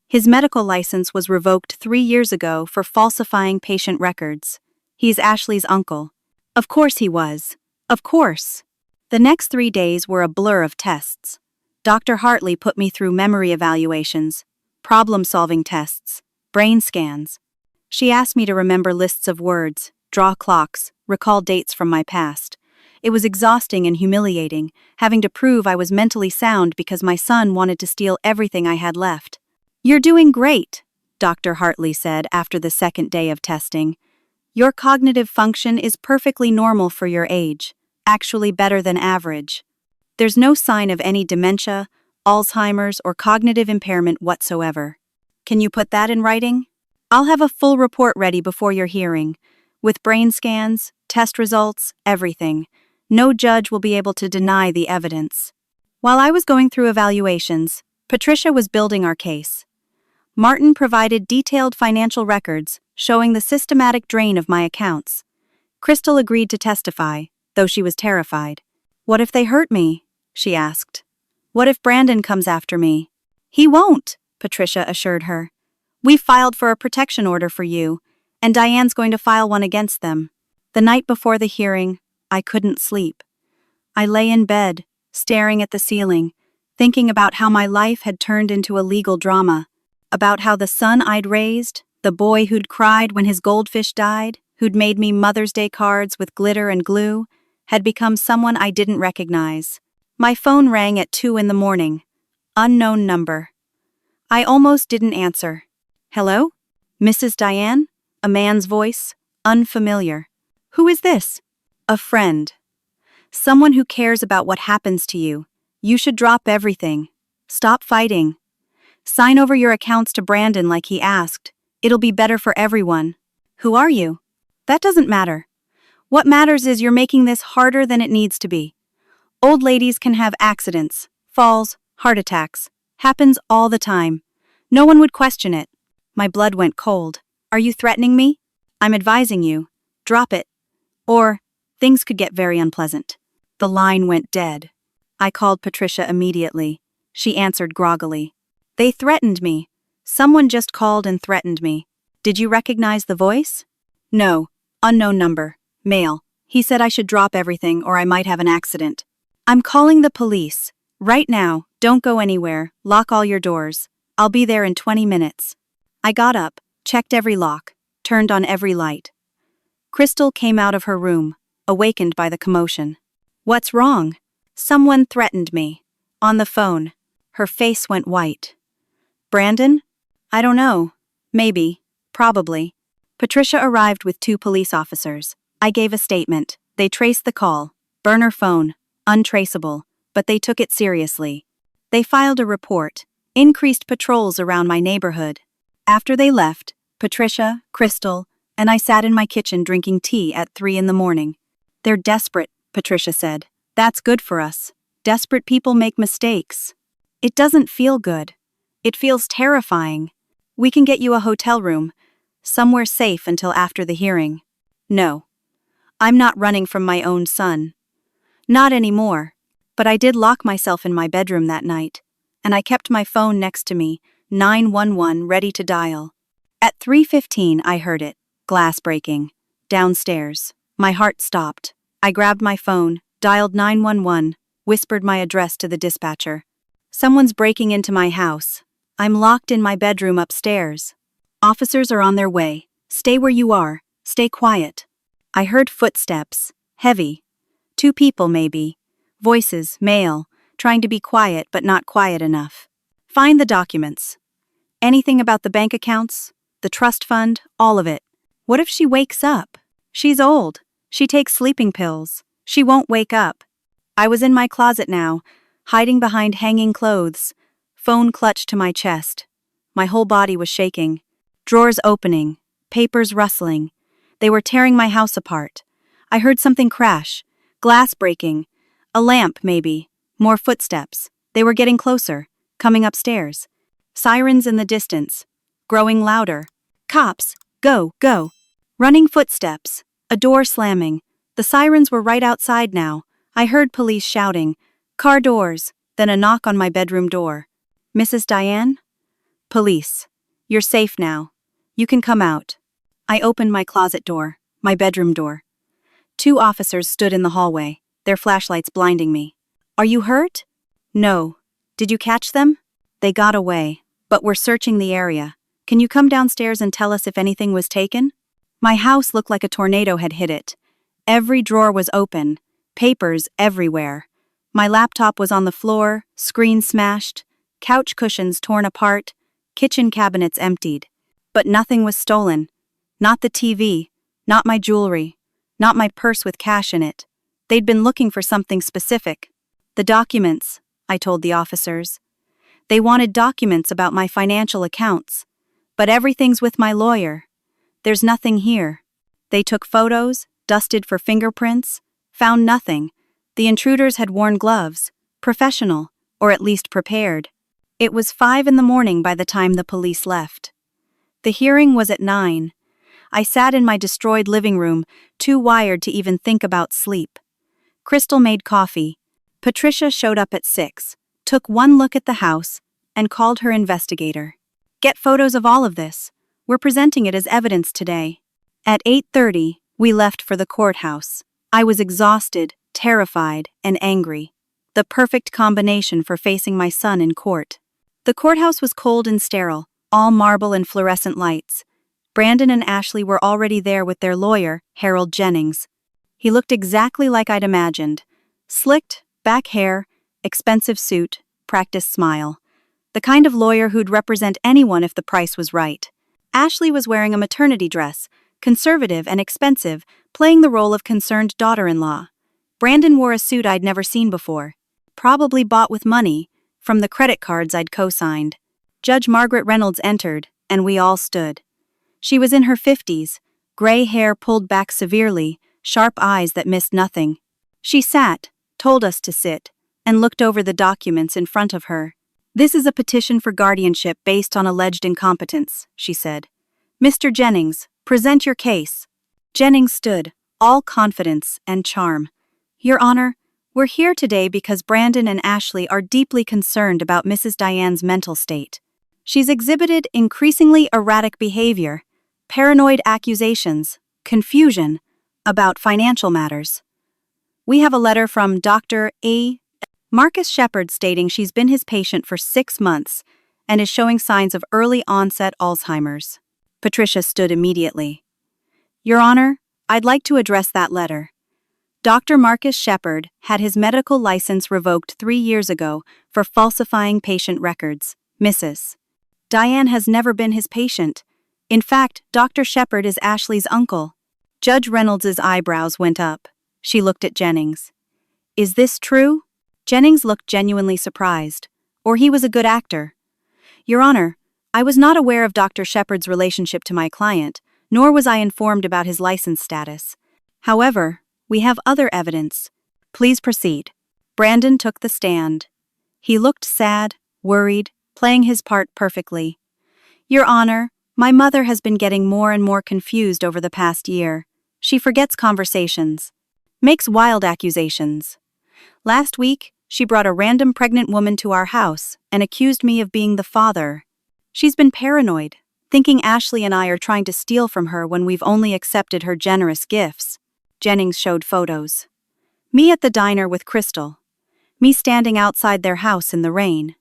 His medical license was revoked 3 years ago for falsifying patient records. He's Ashley's uncle. Of course he was. Of course. The next 3 days were a blur of tests. Dr. Hartley put me through memory evaluations, problem-solving tests, brain scans. She asked me to remember lists of words, draw clocks, recall dates from my past. It was exhausting and humiliating, having to prove I was mentally sound because my son wanted to steal everything I had left. You're doing great, Dr. Hartley said after the 2nd day of testing. Your cognitive function is perfectly normal for your age, actually better than average. There's no sign of any dementia, Alzheimer's, or cognitive impairment whatsoever. Can you put that in writing? I'll have a full report ready before your hearing, with brain scans, test results, everything. No judge will be able to deny the evidence. While I was going through evaluations, Patricia was building our case. Martin provided detailed financial records showing the systematic drain of my accounts. Crystal agreed to testify, though she was terrified. What if they hurt me? She asked. What if Brandon comes after me? He won't, Patricia assured her. We filed for a protection order for you, and Diane's going to file one against them. The night before the hearing, I couldn't sleep. I lay in bed, staring at the ceiling, thinking about how my life had turned into a legal drama, about how the son I'd raised, the boy who'd cried when his goldfish died, who'd made me Mother's Day cards with glitter and glue, had become someone I didn't recognize. My phone rang at 2 a.m. Unknown number. I almost didn't answer. Hello? Mrs. Diane? A man's voice, unfamiliar. Who is this? A friend. Someone who cares about what happens to you. You should drop everything. Stop fighting. Sign over your accounts to Brandon like he asked. It'll be better for everyone. Who are you? That doesn't matter. What matters is you're making this harder than it needs to be. Old ladies can have accidents, falls, heart attacks. Happens all the time. No one would question it. My blood went cold. Are you threatening me? I'm advising you. Drop it. Or, things could get very unpleasant. The line went dead. I called Patricia immediately. She answered groggily. They threatened me. Someone just called and threatened me. Did you recognize the voice? No. Unknown number. Male. He said I should drop everything or I might have an accident. I'm calling the police. Right now, don't go anywhere, lock all your doors. I'll be there in 20 minutes. I got up, checked every lock, turned on every light. Crystal came out of her room, awakened by the commotion. What's wrong? Someone threatened me. On the phone. Her face went white. Brandon? I don't know. Maybe. Probably. Patricia arrived with 2 police officers. I gave a statement. They traced the call. Burner phone. Untraceable. But they took it seriously. They filed a report. Increased patrols around my neighborhood. After they left, Patricia, Crystal, and I sat in my kitchen drinking tea at 3 in the morning. They're desperate, Patricia said. That's good for us. Desperate people make mistakes. It doesn't feel good. It feels terrifying. We can get you a hotel room, somewhere safe until after the hearing. No. I'm not running from my own son. Not anymore. But I did lock myself in my bedroom that night, and I kept my phone next to me, 911 ready to dial. At 3:15 I heard it, glass breaking. Downstairs. My heart stopped. I grabbed my phone, dialed 911, whispered my address to the dispatcher. Someone's breaking into my house. I'm locked in my bedroom upstairs. Officers are on their way. Stay where you are. Stay quiet. I heard footsteps. Heavy. 2 people maybe. Voices, male, trying to be quiet but not quiet enough. Find the documents. Anything about the bank accounts? The trust fund? All of it. What if she wakes up? She's old. She takes sleeping pills. She won't wake up. I was in my closet now, hiding behind hanging clothes, phone clutched to my chest. My whole body was shaking. Drawers opening, papers rustling. They were tearing my house apart. I heard something crash, glass breaking, a lamp maybe, more footsteps. They were getting closer, coming upstairs. Sirens in the distance, growing louder. Cops, go, go. Running footsteps, a door slamming. The sirens were right outside now. I heard police shouting, car doors, then a knock on my bedroom door. Mrs. Diane? Police. You're safe now. You can come out. I opened my closet door, my bedroom door. 2 officers stood in the hallway, their flashlights blinding me. Are you hurt? No. Did you catch them? They got away, but we're searching the area. Can you come downstairs and tell us if anything was taken? My house looked like a tornado had hit it. Every drawer was open, papers everywhere. My laptop was on the floor, screen smashed, couch cushions torn apart, kitchen cabinets emptied. But nothing was stolen. Not the TV, not my jewelry, not my purse with cash in it. They'd been looking for something specific. The documents, I told the officers. They wanted documents about my financial accounts. But everything's with my lawyer. There's nothing here. They took photos, dusted for fingerprints, found nothing. The intruders had worn gloves, professional, or at least prepared. It was 5 in the morning by the time the police left. The hearing was at 9. I sat in my destroyed living room, too wired to even think about sleep. Crystal made coffee. Patricia showed up at 6, took one look at the house, and called her investigator. Get photos of all of this. We're presenting it as evidence today. At 8:30, we left for the courthouse. I was exhausted, terrified, and angry. The perfect combination for facing my son in court. The courthouse was cold and sterile, all marble and fluorescent lights. Brandon and Ashley were already there with their lawyer, Harold Jennings. He looked exactly like I'd imagined. Slicked, back hair, expensive suit, practiced smile. The kind of lawyer who'd represent anyone if the price was right. Ashley was wearing a maternity dress, conservative and expensive, playing the role of concerned daughter-in-law. Brandon wore a suit I'd never seen before. Probably bought with money, from the credit cards I'd co-signed. Judge Margaret Reynolds entered, and we all stood. She was in her 50s, gray hair pulled back severely, sharp eyes that missed nothing. She sat, told us to sit, and looked over the documents in front of her. This is a petition for guardianship based on alleged incompetence, she said. Mr. Jennings, present your case. Jennings stood, all confidence and charm. Your Honor, we're here today because Brandon and Ashley are deeply concerned about Mrs. Diane's mental state. She's exhibited increasingly erratic behavior, paranoid accusations, confusion about financial matters. We have a letter from Dr. A. Marcus Shepard stating she's been his patient for 6 months and is showing signs of early onset Alzheimer's. Patricia stood immediately. Your Honor, I'd like to address that letter. Dr. Marcus Shepard had his medical license revoked 3 years ago for falsifying patient records. Mrs. Diane has never been his patient. In fact, Dr. Shepard is Ashley's uncle. Judge Reynolds's eyebrows went up. She looked at Jennings. Is this true? Jennings looked genuinely surprised. Or he was a good actor. Your Honor, I was not aware of Dr. Shepard's relationship to my client, nor was I informed about his license status. However, we have other evidence. Please proceed. Brandon took the stand. He looked sad, worried, playing his part perfectly. Your Honor, my mother has been getting more and more confused over the past year. She forgets conversations, makes wild accusations. Last week, she brought a random pregnant woman to our house and accused me of being the father. She's been paranoid, thinking Ashley and I are trying to steal from her when we've only accepted her generous gifts. Jennings showed photos. Me at the diner with Crystal. Me standing outside their house in the rain.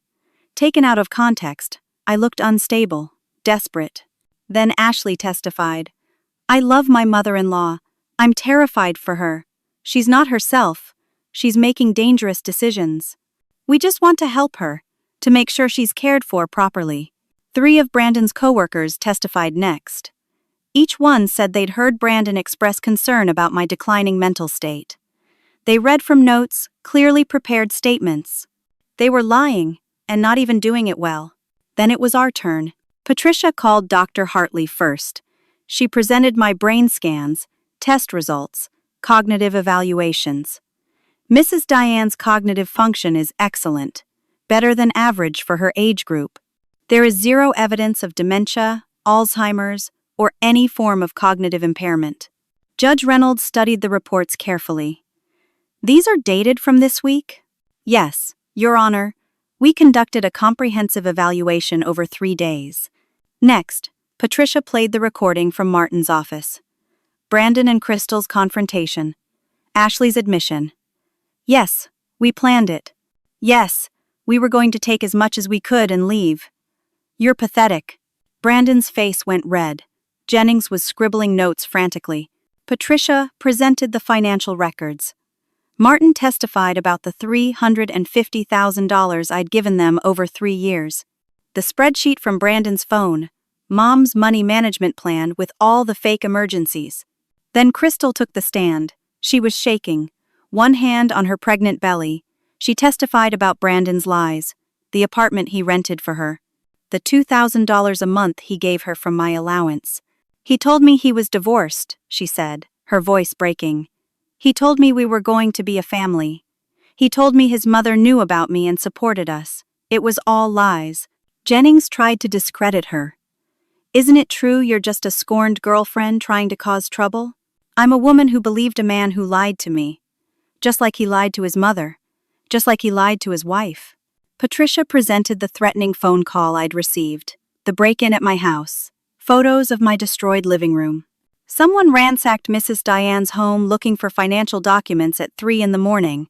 Taken out of context, I looked unstable, desperate. Then Ashley testified. I love my mother-in-law. I'm terrified for her. She's not herself. She's making dangerous decisions. We just want to help her, to make sure she's cared for properly. 3 of Brandon's coworkers testified next. Each one said they'd heard Brandon express concern about my declining mental state. They read from notes, clearly prepared statements. They were lying, and not even doing it well. Then it was our turn. Patricia called Dr. Hartley first. She presented my brain scans, test results, cognitive evaluations. Mrs. Diane's cognitive function is excellent, better than average for her age group. There is zero evidence of dementia, Alzheimer's, or any form of cognitive impairment. Judge Reynolds studied the reports carefully. These are dated from this week? Yes, Your Honor. We conducted a comprehensive evaluation over 3 days. Next, Patricia played the recording from Martin's office. Brandon and Crystal's confrontation. Ashley's admission. Yes, we planned it. Yes, we were going to take as much as we could and leave. You're pathetic. Brandon's face went red. Jennings was scribbling notes frantically. Patricia presented the financial records. Martin testified about the $350,000 I'd given them over 3 years. The spreadsheet from Brandon's phone, Mom's money management plan with all the fake emergencies. Then Crystal took the stand. She was shaking, one hand on her pregnant belly. She testified about Brandon's lies, the apartment he rented for her, the $2,000 a month he gave her from my allowance. He told me he was divorced, she said, her voice breaking. He told me we were going to be a family. He told me his mother knew about me and supported us. It was all lies. Jennings tried to discredit her. Isn't it true you're just a scorned girlfriend trying to cause trouble? I'm a woman who believed a man who lied to me. Just like he lied to his mother. Just like he lied to his wife. Patricia presented the threatening phone call I'd received. The break-in at my house. Photos of my destroyed living room. Someone ransacked Mrs. Diane's home looking for financial documents at 3 in the morning.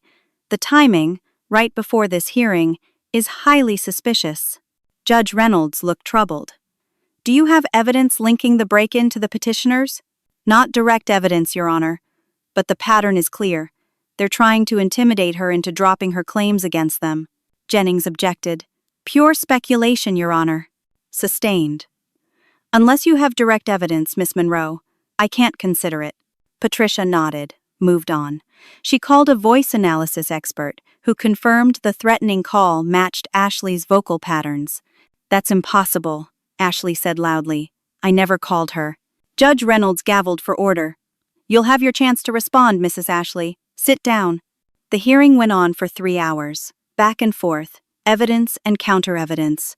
The timing, right before this hearing, is highly suspicious. Judge Reynolds looked troubled. Do you have evidence linking the break-in to the petitioners? Not direct evidence, Your Honor. But the pattern is clear. They're trying to intimidate her into dropping her claims against them. Jennings objected. Pure speculation, Your Honor. Sustained. Unless you have direct evidence, Miss Monroe, I can't consider it. Patricia nodded, moved on. She called a voice analysis expert who confirmed the threatening call matched Ashley's vocal patterns. That's impossible, Ashley said loudly. I never called her. Judge Reynolds gavelled for order. You'll have your chance to respond, Mrs. Ashley. Sit down. The hearing went on for 3 hours. Back and forth, evidence and counter-evidence.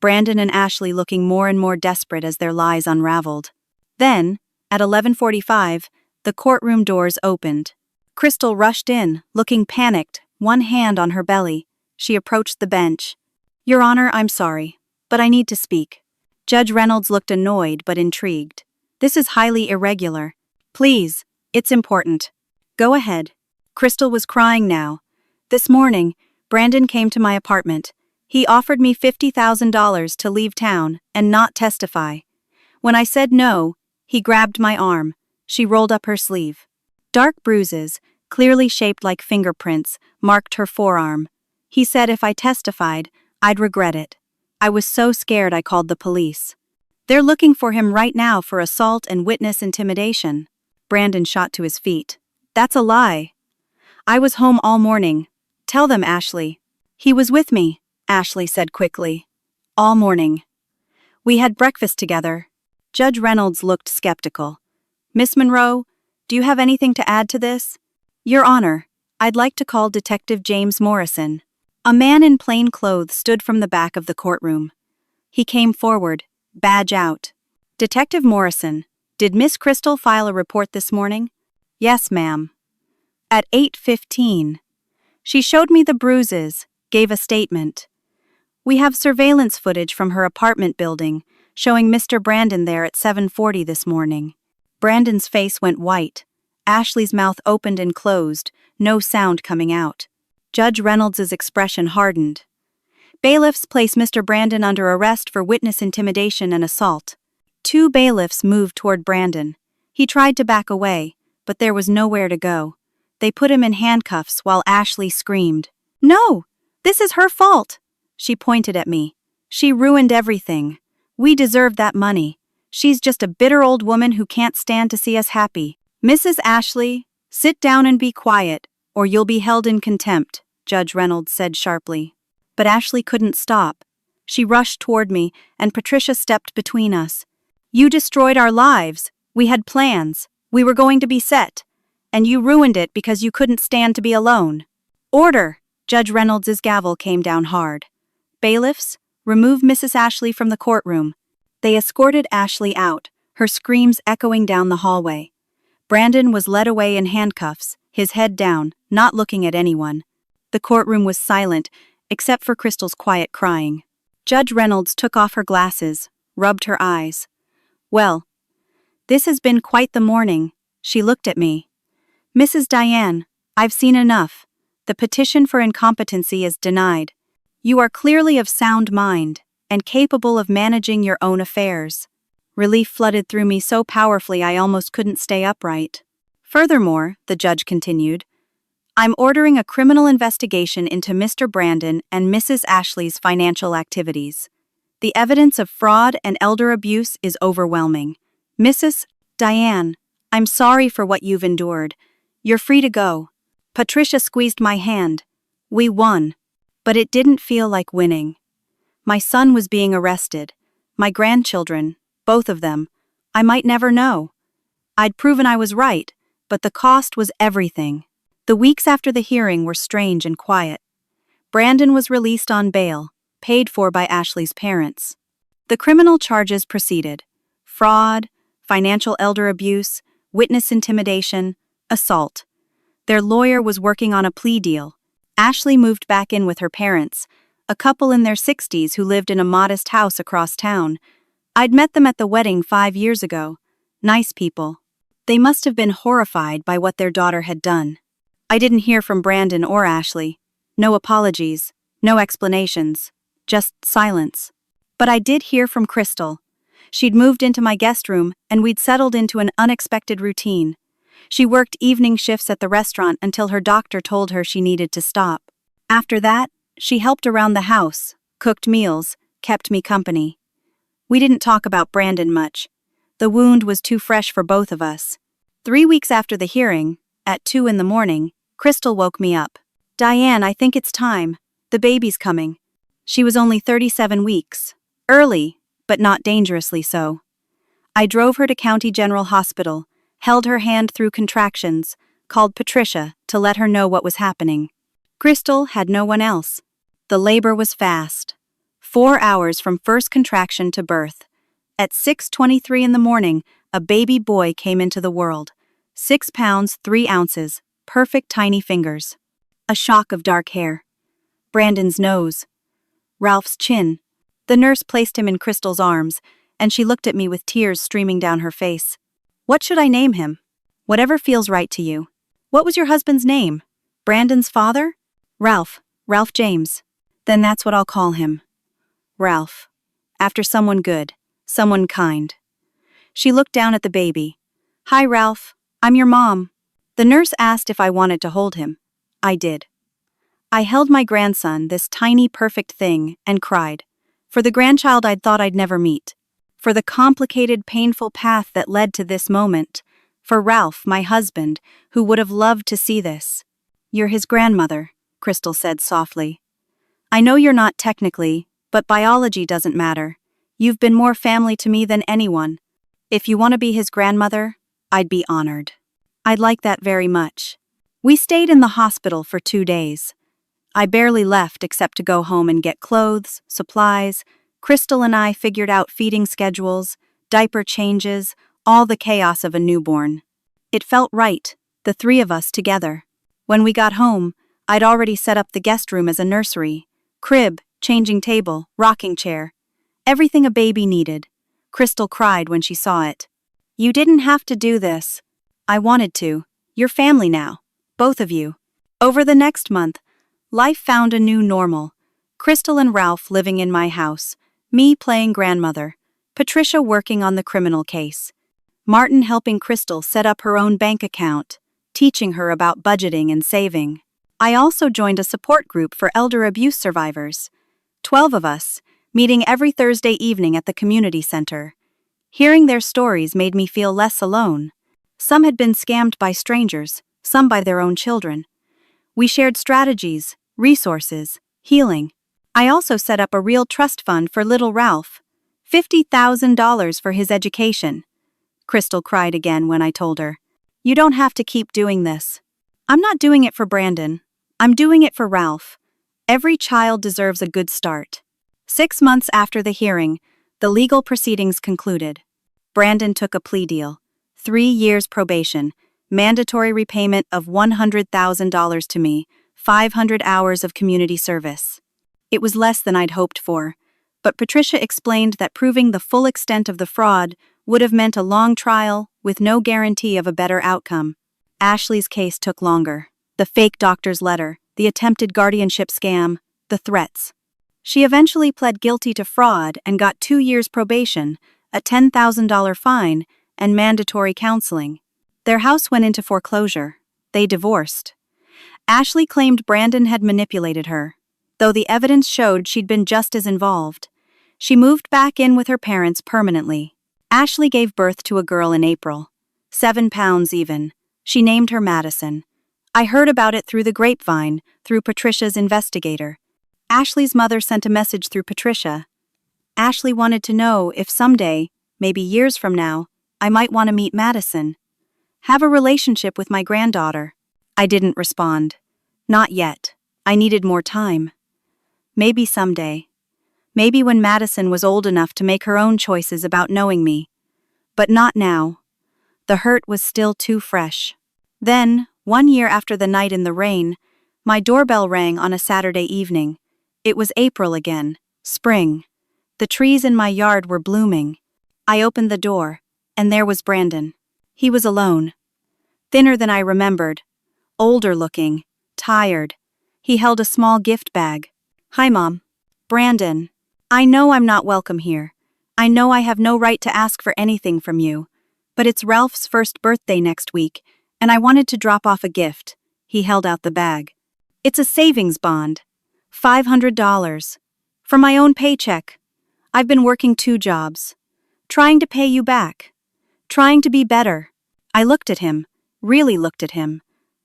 Brandon and Ashley looking more and more desperate as their lies unraveled. Then, at 11:45, the courtroom doors opened. Crystal rushed in, looking panicked, one hand on her belly. She approached the bench. Your Honor, I'm sorry, but I need to speak. Judge Reynolds looked annoyed but intrigued. This is highly irregular. Please, it's important. Go ahead. Crystal was crying now. This morning, Brandon came to my apartment. He offered me $50,000 to leave town and not testify. When I said no, he grabbed my arm. She rolled up her sleeve. Dark bruises, clearly shaped like fingerprints, marked her forearm. He said if I testified, I'd regret it. I was so scared I called the police. They're looking for him right now for assault and witness intimidation. Brandon shot to his feet. That's a lie. I was home all morning. Tell them, Ashley. He was with me, Ashley said quickly. All morning. We had breakfast together. Judge Reynolds looked skeptical. Miss Monroe, do you have anything to add to this? Your Honor, I'd like to call Detective James Morrison. A man in plain clothes stood from the back of the courtroom. He came forward, badge out. Detective Morrison, did Miss Crystal file a report this morning? Yes, ma'am. At 8:15. She showed me the bruises, gave a statement. We have surveillance footage from her apartment building, showing Mr. Brandon there at 7:40 this morning. Brandon's face went white. Ashley's mouth opened and closed, no sound coming out. Judge Reynolds' expression hardened. Bailiffs place Mr. Brandon under arrest for witness intimidation and assault. 2 bailiffs moved toward Brandon. He tried to back away, but there was nowhere to go. They put him in handcuffs while Ashley screamed, "No! This is her fault!" She pointed at me. She ruined everything. We deserve that money. She's just a bitter old woman who can't stand to see us happy. Mrs. Ashley, sit down and be quiet, or you'll be held in contempt, Judge Reynolds said sharply. But Ashley couldn't stop. She rushed toward me, and Patricia stepped between us. You destroyed our lives. We had plans. We were going to be set. And you ruined it because you couldn't stand to be alone. Order! Judge Reynolds' gavel came down hard. Bailiffs, remove Mrs. Ashley from the courtroom. They escorted Ashley out, her screams echoing down the hallway. Brandon was led away in handcuffs, his head down, not looking at anyone. The courtroom was silent, except for Crystal's quiet crying. Judge Reynolds took off her glasses, rubbed her eyes. Well, this has been quite the morning. She looked at me. Mrs. Diane, I've seen enough. The petition for incompetency is denied. You are clearly of sound mind and capable of managing your own affairs. Relief flooded through me so powerfully I almost couldn't stay upright. Furthermore, the judge continued, I'm ordering a criminal investigation into Mr. Brandon and Mrs. Ashley's financial activities. The evidence of fraud and elder abuse is overwhelming. Mrs. Diane, I'm sorry for what you've endured. You're free to go. Patricia squeezed my hand. We won. But it didn't feel like winning. My son was being arrested. My grandchildren, both of them. I might never know. I'd proven I was right, but the cost was everything. The weeks after the hearing were strange and quiet. Brandon was released on bail, paid for by Ashley's parents. The criminal charges proceeded: fraud, financial elder abuse, witness intimidation, assault. Their lawyer was working on a plea deal. Ashley moved back in with her parents, a couple in their 60s who lived in a modest house across town. I'd met them at the wedding 5 years ago. Nice people. They must have been horrified by what their daughter had done. I didn't hear from Brandon or Ashley. No apologies, no explanations, just silence. But I did hear from Crystal. She'd moved into my guest room and we'd settled into an unexpected routine. She worked evening shifts at the restaurant until her doctor told her she needed to stop. After that, she helped around the house, cooked meals, kept me company. We didn't talk about Brandon much. The wound was too fresh for both of us. 3 weeks after the hearing, at 2 in the morning, Crystal woke me up. Diane, I think it's time. The baby's coming. She was only 37 weeks. Early, but not dangerously so. I drove her to County General Hospital, held her hand through contractions, called Patricia to let her know what was happening. Crystal had no one else. The labor was fast. 4 hours from first contraction to birth. At 6:23 in the morning, a baby boy came into the world. 6 pounds, 3 ounces, perfect tiny fingers. A shock of dark hair. Brandon's nose. Ralph's chin. The nurse placed him in Crystal's arms, and she looked at me with tears streaming down her face. What should I name him? Whatever feels right to you. What was your husband's name? Brandon's father? Ralph James. Then that's what I'll call him. Ralph. After someone good, someone kind. She looked down at the baby. Hi, Ralph. I'm your mom. The nurse asked if I wanted to hold him. I did. I held my grandson, this tiny perfect thing, and cried. For For the grandchild I'd thought I'd never meet. For the complicated, painful path that led to this moment. For Ralph, my husband, who would have loved to see this. "You're his grandmother," Crystal said softly. "I know you're not technically, but biology doesn't matter. You've been more family to me than anyone. If you want to be his grandmother, I'd be honored." I'd like that very much. We stayed in the hospital for 2 days. I barely left except to go home and get clothes, supplies. Crystal and I figured out feeding schedules, diaper changes, all the chaos of a newborn. It felt right, the 3 of us together. When we got home, I'd already set up the guest room as a nursery. Crib, changing table, rocking chair. Everything a baby needed. Crystal cried when she saw it. "You didn't have to do this." "I wanted to. You're family now. Both of you." Over the next month, life found a new normal. Crystal and Ralph living in my house, me playing grandmother, Patricia working on the criminal case, Martin helping Crystal set up her own bank account, teaching her about budgeting and saving. I also joined a support group for elder abuse survivors. 12 of us, meeting every Thursday evening at the community center. Hearing their stories made me feel less alone. Some had been scammed by strangers, some by their own children. We shared strategies, resources, healing. I also set up a real trust fund for little Ralph. $50,000 for his education. Crystal cried again when I told her, "You don't have to keep doing this." "I'm not doing it for Brandon. I'm doing it for Ralph. Every child deserves a good start." 6 months after the hearing, the legal proceedings concluded. Brandon took a plea deal. 3 years probation, mandatory repayment of $100,000 to me, 500 hours of community service. It was less than I'd hoped for, but Patricia explained that proving the full extent of the fraud would have meant a long trial with no guarantee of a better outcome. Ashley's case took longer. The fake doctor's letter, the attempted guardianship scam, the threats. She eventually pled guilty to fraud and got 2 years probation, a $10,000 fine, and mandatory counseling. Their house went into foreclosure. They divorced. Ashley claimed Brandon had manipulated her, though the evidence showed she'd been just as involved. She moved back in with her parents permanently. Ashley gave birth to a girl in April. 7 pounds even. She named her Madison. I heard about it through the grapevine, through Patricia's investigator. Ashley's mother sent a message through Patricia. Ashley wanted to know if someday, maybe years from now, I might want to meet Madison. Have a relationship with my granddaughter. I didn't respond. Not yet. I needed more time. Maybe someday. Maybe when Madison was old enough to make her own choices about knowing me. But not now. The hurt was still too fresh. Then, 1 year after the night in the rain, my doorbell rang on a Saturday evening. It was April again, spring. The trees in my yard were blooming. I opened the door, and there was Brandon. He was alone. Thinner than I remembered. Older looking. Tired. He held a small gift bag. "Hi, Mom." "Brandon, I know I'm not welcome here. I know I have no right to ask for anything from you. But it's Ralph's first birthday next week, and I wanted to drop off a gift." He held out the bag. "It's a savings bond. $500. From my own paycheck. I've been working 2 jobs. Trying to pay you back. Trying to be better." I looked at him, really looked at him.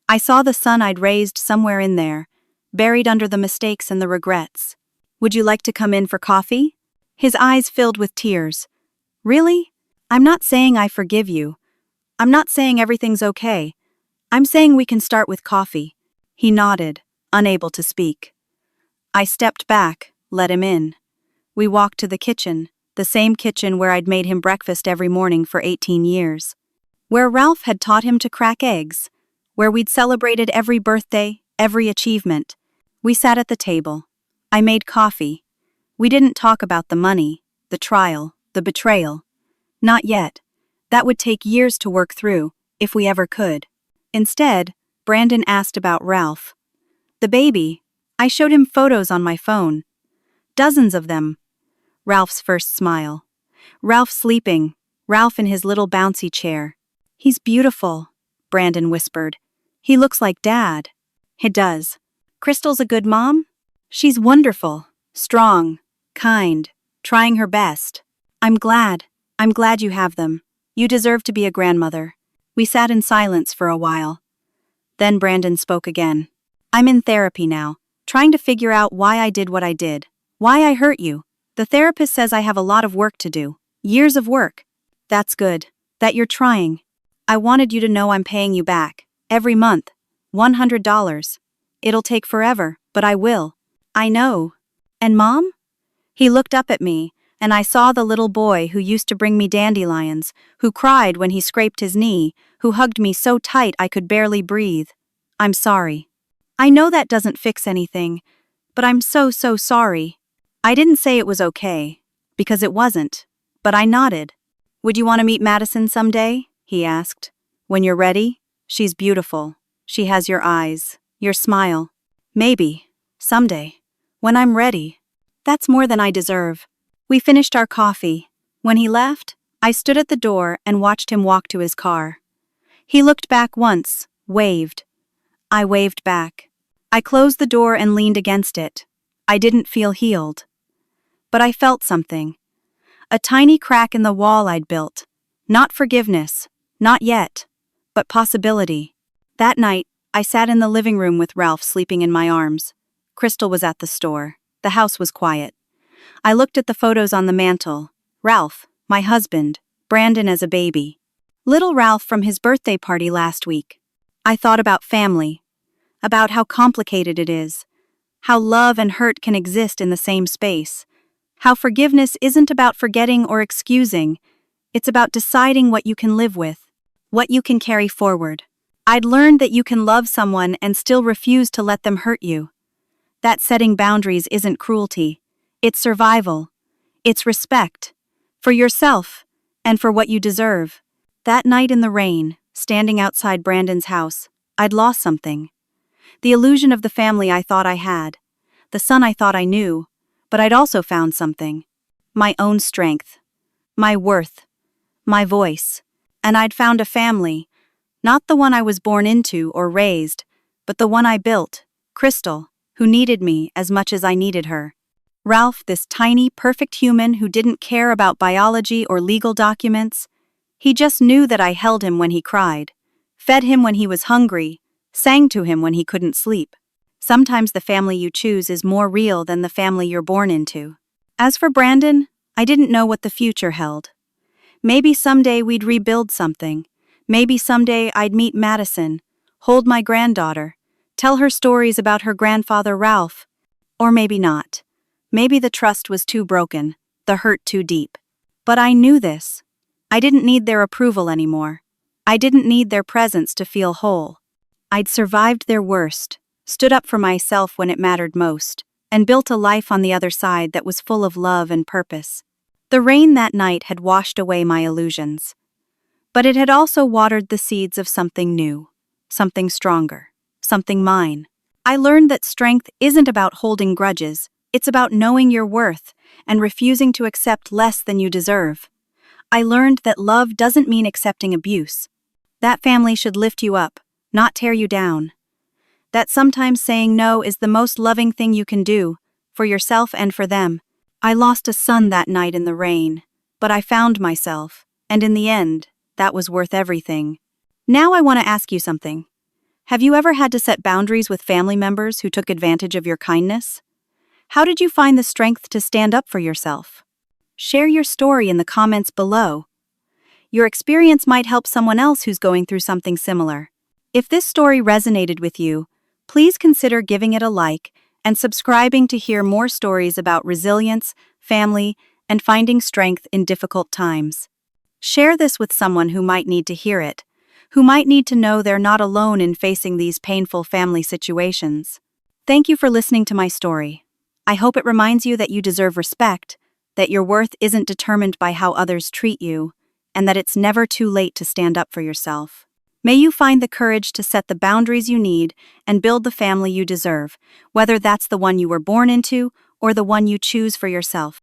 I saw the son I'd raised somewhere in there, buried under the mistakes and the regrets. "Would you like to come in for coffee?" His eyes filled with tears. "Really? I'm not saying I forgive you. I'm not saying everything's okay. I'm saying we can start with coffee." He nodded, unable to speak. I stepped back, let him in. We walked to the kitchen, the same kitchen where I'd made him breakfast every morning for 18 years. Where Ralph had taught him to crack eggs. Where we'd celebrated every birthday, every achievement. We sat at the table. I made coffee. We didn't talk about the money, the trial, the betrayal. Not yet. That would take years to work through, if we ever could. Instead, Brandon asked about Ralph. The baby. I showed him photos on my phone. Dozens of them. Ralph's first smile. Ralph sleeping. Ralph in his little bouncy chair. "He's beautiful," Brandon whispered. "He looks like Dad." "It does." "Crystal's a good mom?" "She's wonderful. Strong. Kind. trying her best. I'm glad. I'm glad you have them. You deserve to be a grandmother. We sat in silence for a while. Then Brandon spoke again. I'm in therapy now, trying to figure out why I did what I did. Why I hurt you. The therapist says I have a lot of work to do. Years of work. That's good. That you're trying. I wanted you to know I'm paying you back. Every month. $100. It'll take forever, but I will. I know. And Mom? He looked up at me, and I saw the little boy who used to bring me dandelions, who cried when he scraped his knee, who hugged me so tight I could barely breathe. I'm sorry. I know that doesn't fix anything, but I'm so sorry. I didn't say it was okay, because it wasn't, but I nodded. Would you want to meet Madison someday? He asked. When you're ready? She's beautiful. She has your eyes, your smile. Maybe. Someday. When I'm ready. That's more than I deserve. We finished our coffee. When he left, I stood at the door and watched him walk to his car. He looked back once, waved. I waved back. I closed the door and leaned against it. I didn't feel healed. But I felt something. A tiny crack in the wall I'd built. Not forgiveness. Not yet. But possibility. That night, I sat in the living room with Ralph sleeping in my arms. Crystal was at the store. The house was quiet. I looked at the photos on the mantel. Ralph, my husband, Brandon as a baby. Little Ralph from his birthday party last week. I thought about family. About how complicated it is. How love and hurt can exist in the same space. How forgiveness isn't about forgetting or excusing. It's about deciding what you can live with. What you can carry forward. I'd learned that you can love someone and still refuse to let them hurt you. That setting boundaries isn't cruelty. It's survival. It's respect. For yourself, and for what you deserve. That night in the rain, standing outside Brandon's house, I'd lost something. The illusion of the family I thought I had. The son I thought I knew. But I'd also found something. My own strength. My worth. My voice. And I'd found a family. Not the one I was born into or raised, but the one I built, Crystal, who needed me as much as I needed her. Ralph, this tiny, perfect human who didn't care about biology or legal documents. He just knew that I held him when he cried, fed him when he was hungry, sang to him when he couldn't sleep. Sometimes the family you choose is more real than the family you're born into. As for Brandon, I didn't know what the future held. Maybe someday we'd rebuild something. Maybe someday I'd meet Madison, hold my granddaughter, tell her stories about her grandfather Ralph. Or maybe not. Maybe the trust was too broken, the hurt too deep. But I knew this. I didn't need their approval anymore. I didn't need their presence to feel whole. I'd survived their worst, stood up for myself when it mattered most, and built a life on the other side that was full of love and purpose. The rain that night had washed away my illusions. But it had also watered the seeds of something new, something stronger, something mine. I learned that strength isn't about holding grudges, it's about knowing your worth and refusing to accept less than you deserve. I learned that love doesn't mean accepting abuse. That family should lift you up, not tear you down. That sometimes saying no is the most loving thing you can do, for yourself and for them. I lost a son that night in the rain, but I found myself, and in the end, that was worth everything. Now I want to ask you something. Have you ever had to set boundaries with family members who took advantage of your kindness? How did you find the strength to stand up for yourself? Share your story in the comments below. Your experience might help someone else who's going through something similar. If this story resonated with you, please consider giving it a like and subscribing to hear more stories about resilience, family, and finding strength in difficult times. Share this with someone who might need to hear it, who might need to know they're not alone in facing these painful family situations. Thank you for listening to my story. I hope it reminds you that you deserve respect, that your worth isn't determined by how others treat you, and that it's never too late to stand up for yourself. May you find the courage to set the boundaries you need and build the family you deserve, whether that's the one you were born into or the one you choose for yourself.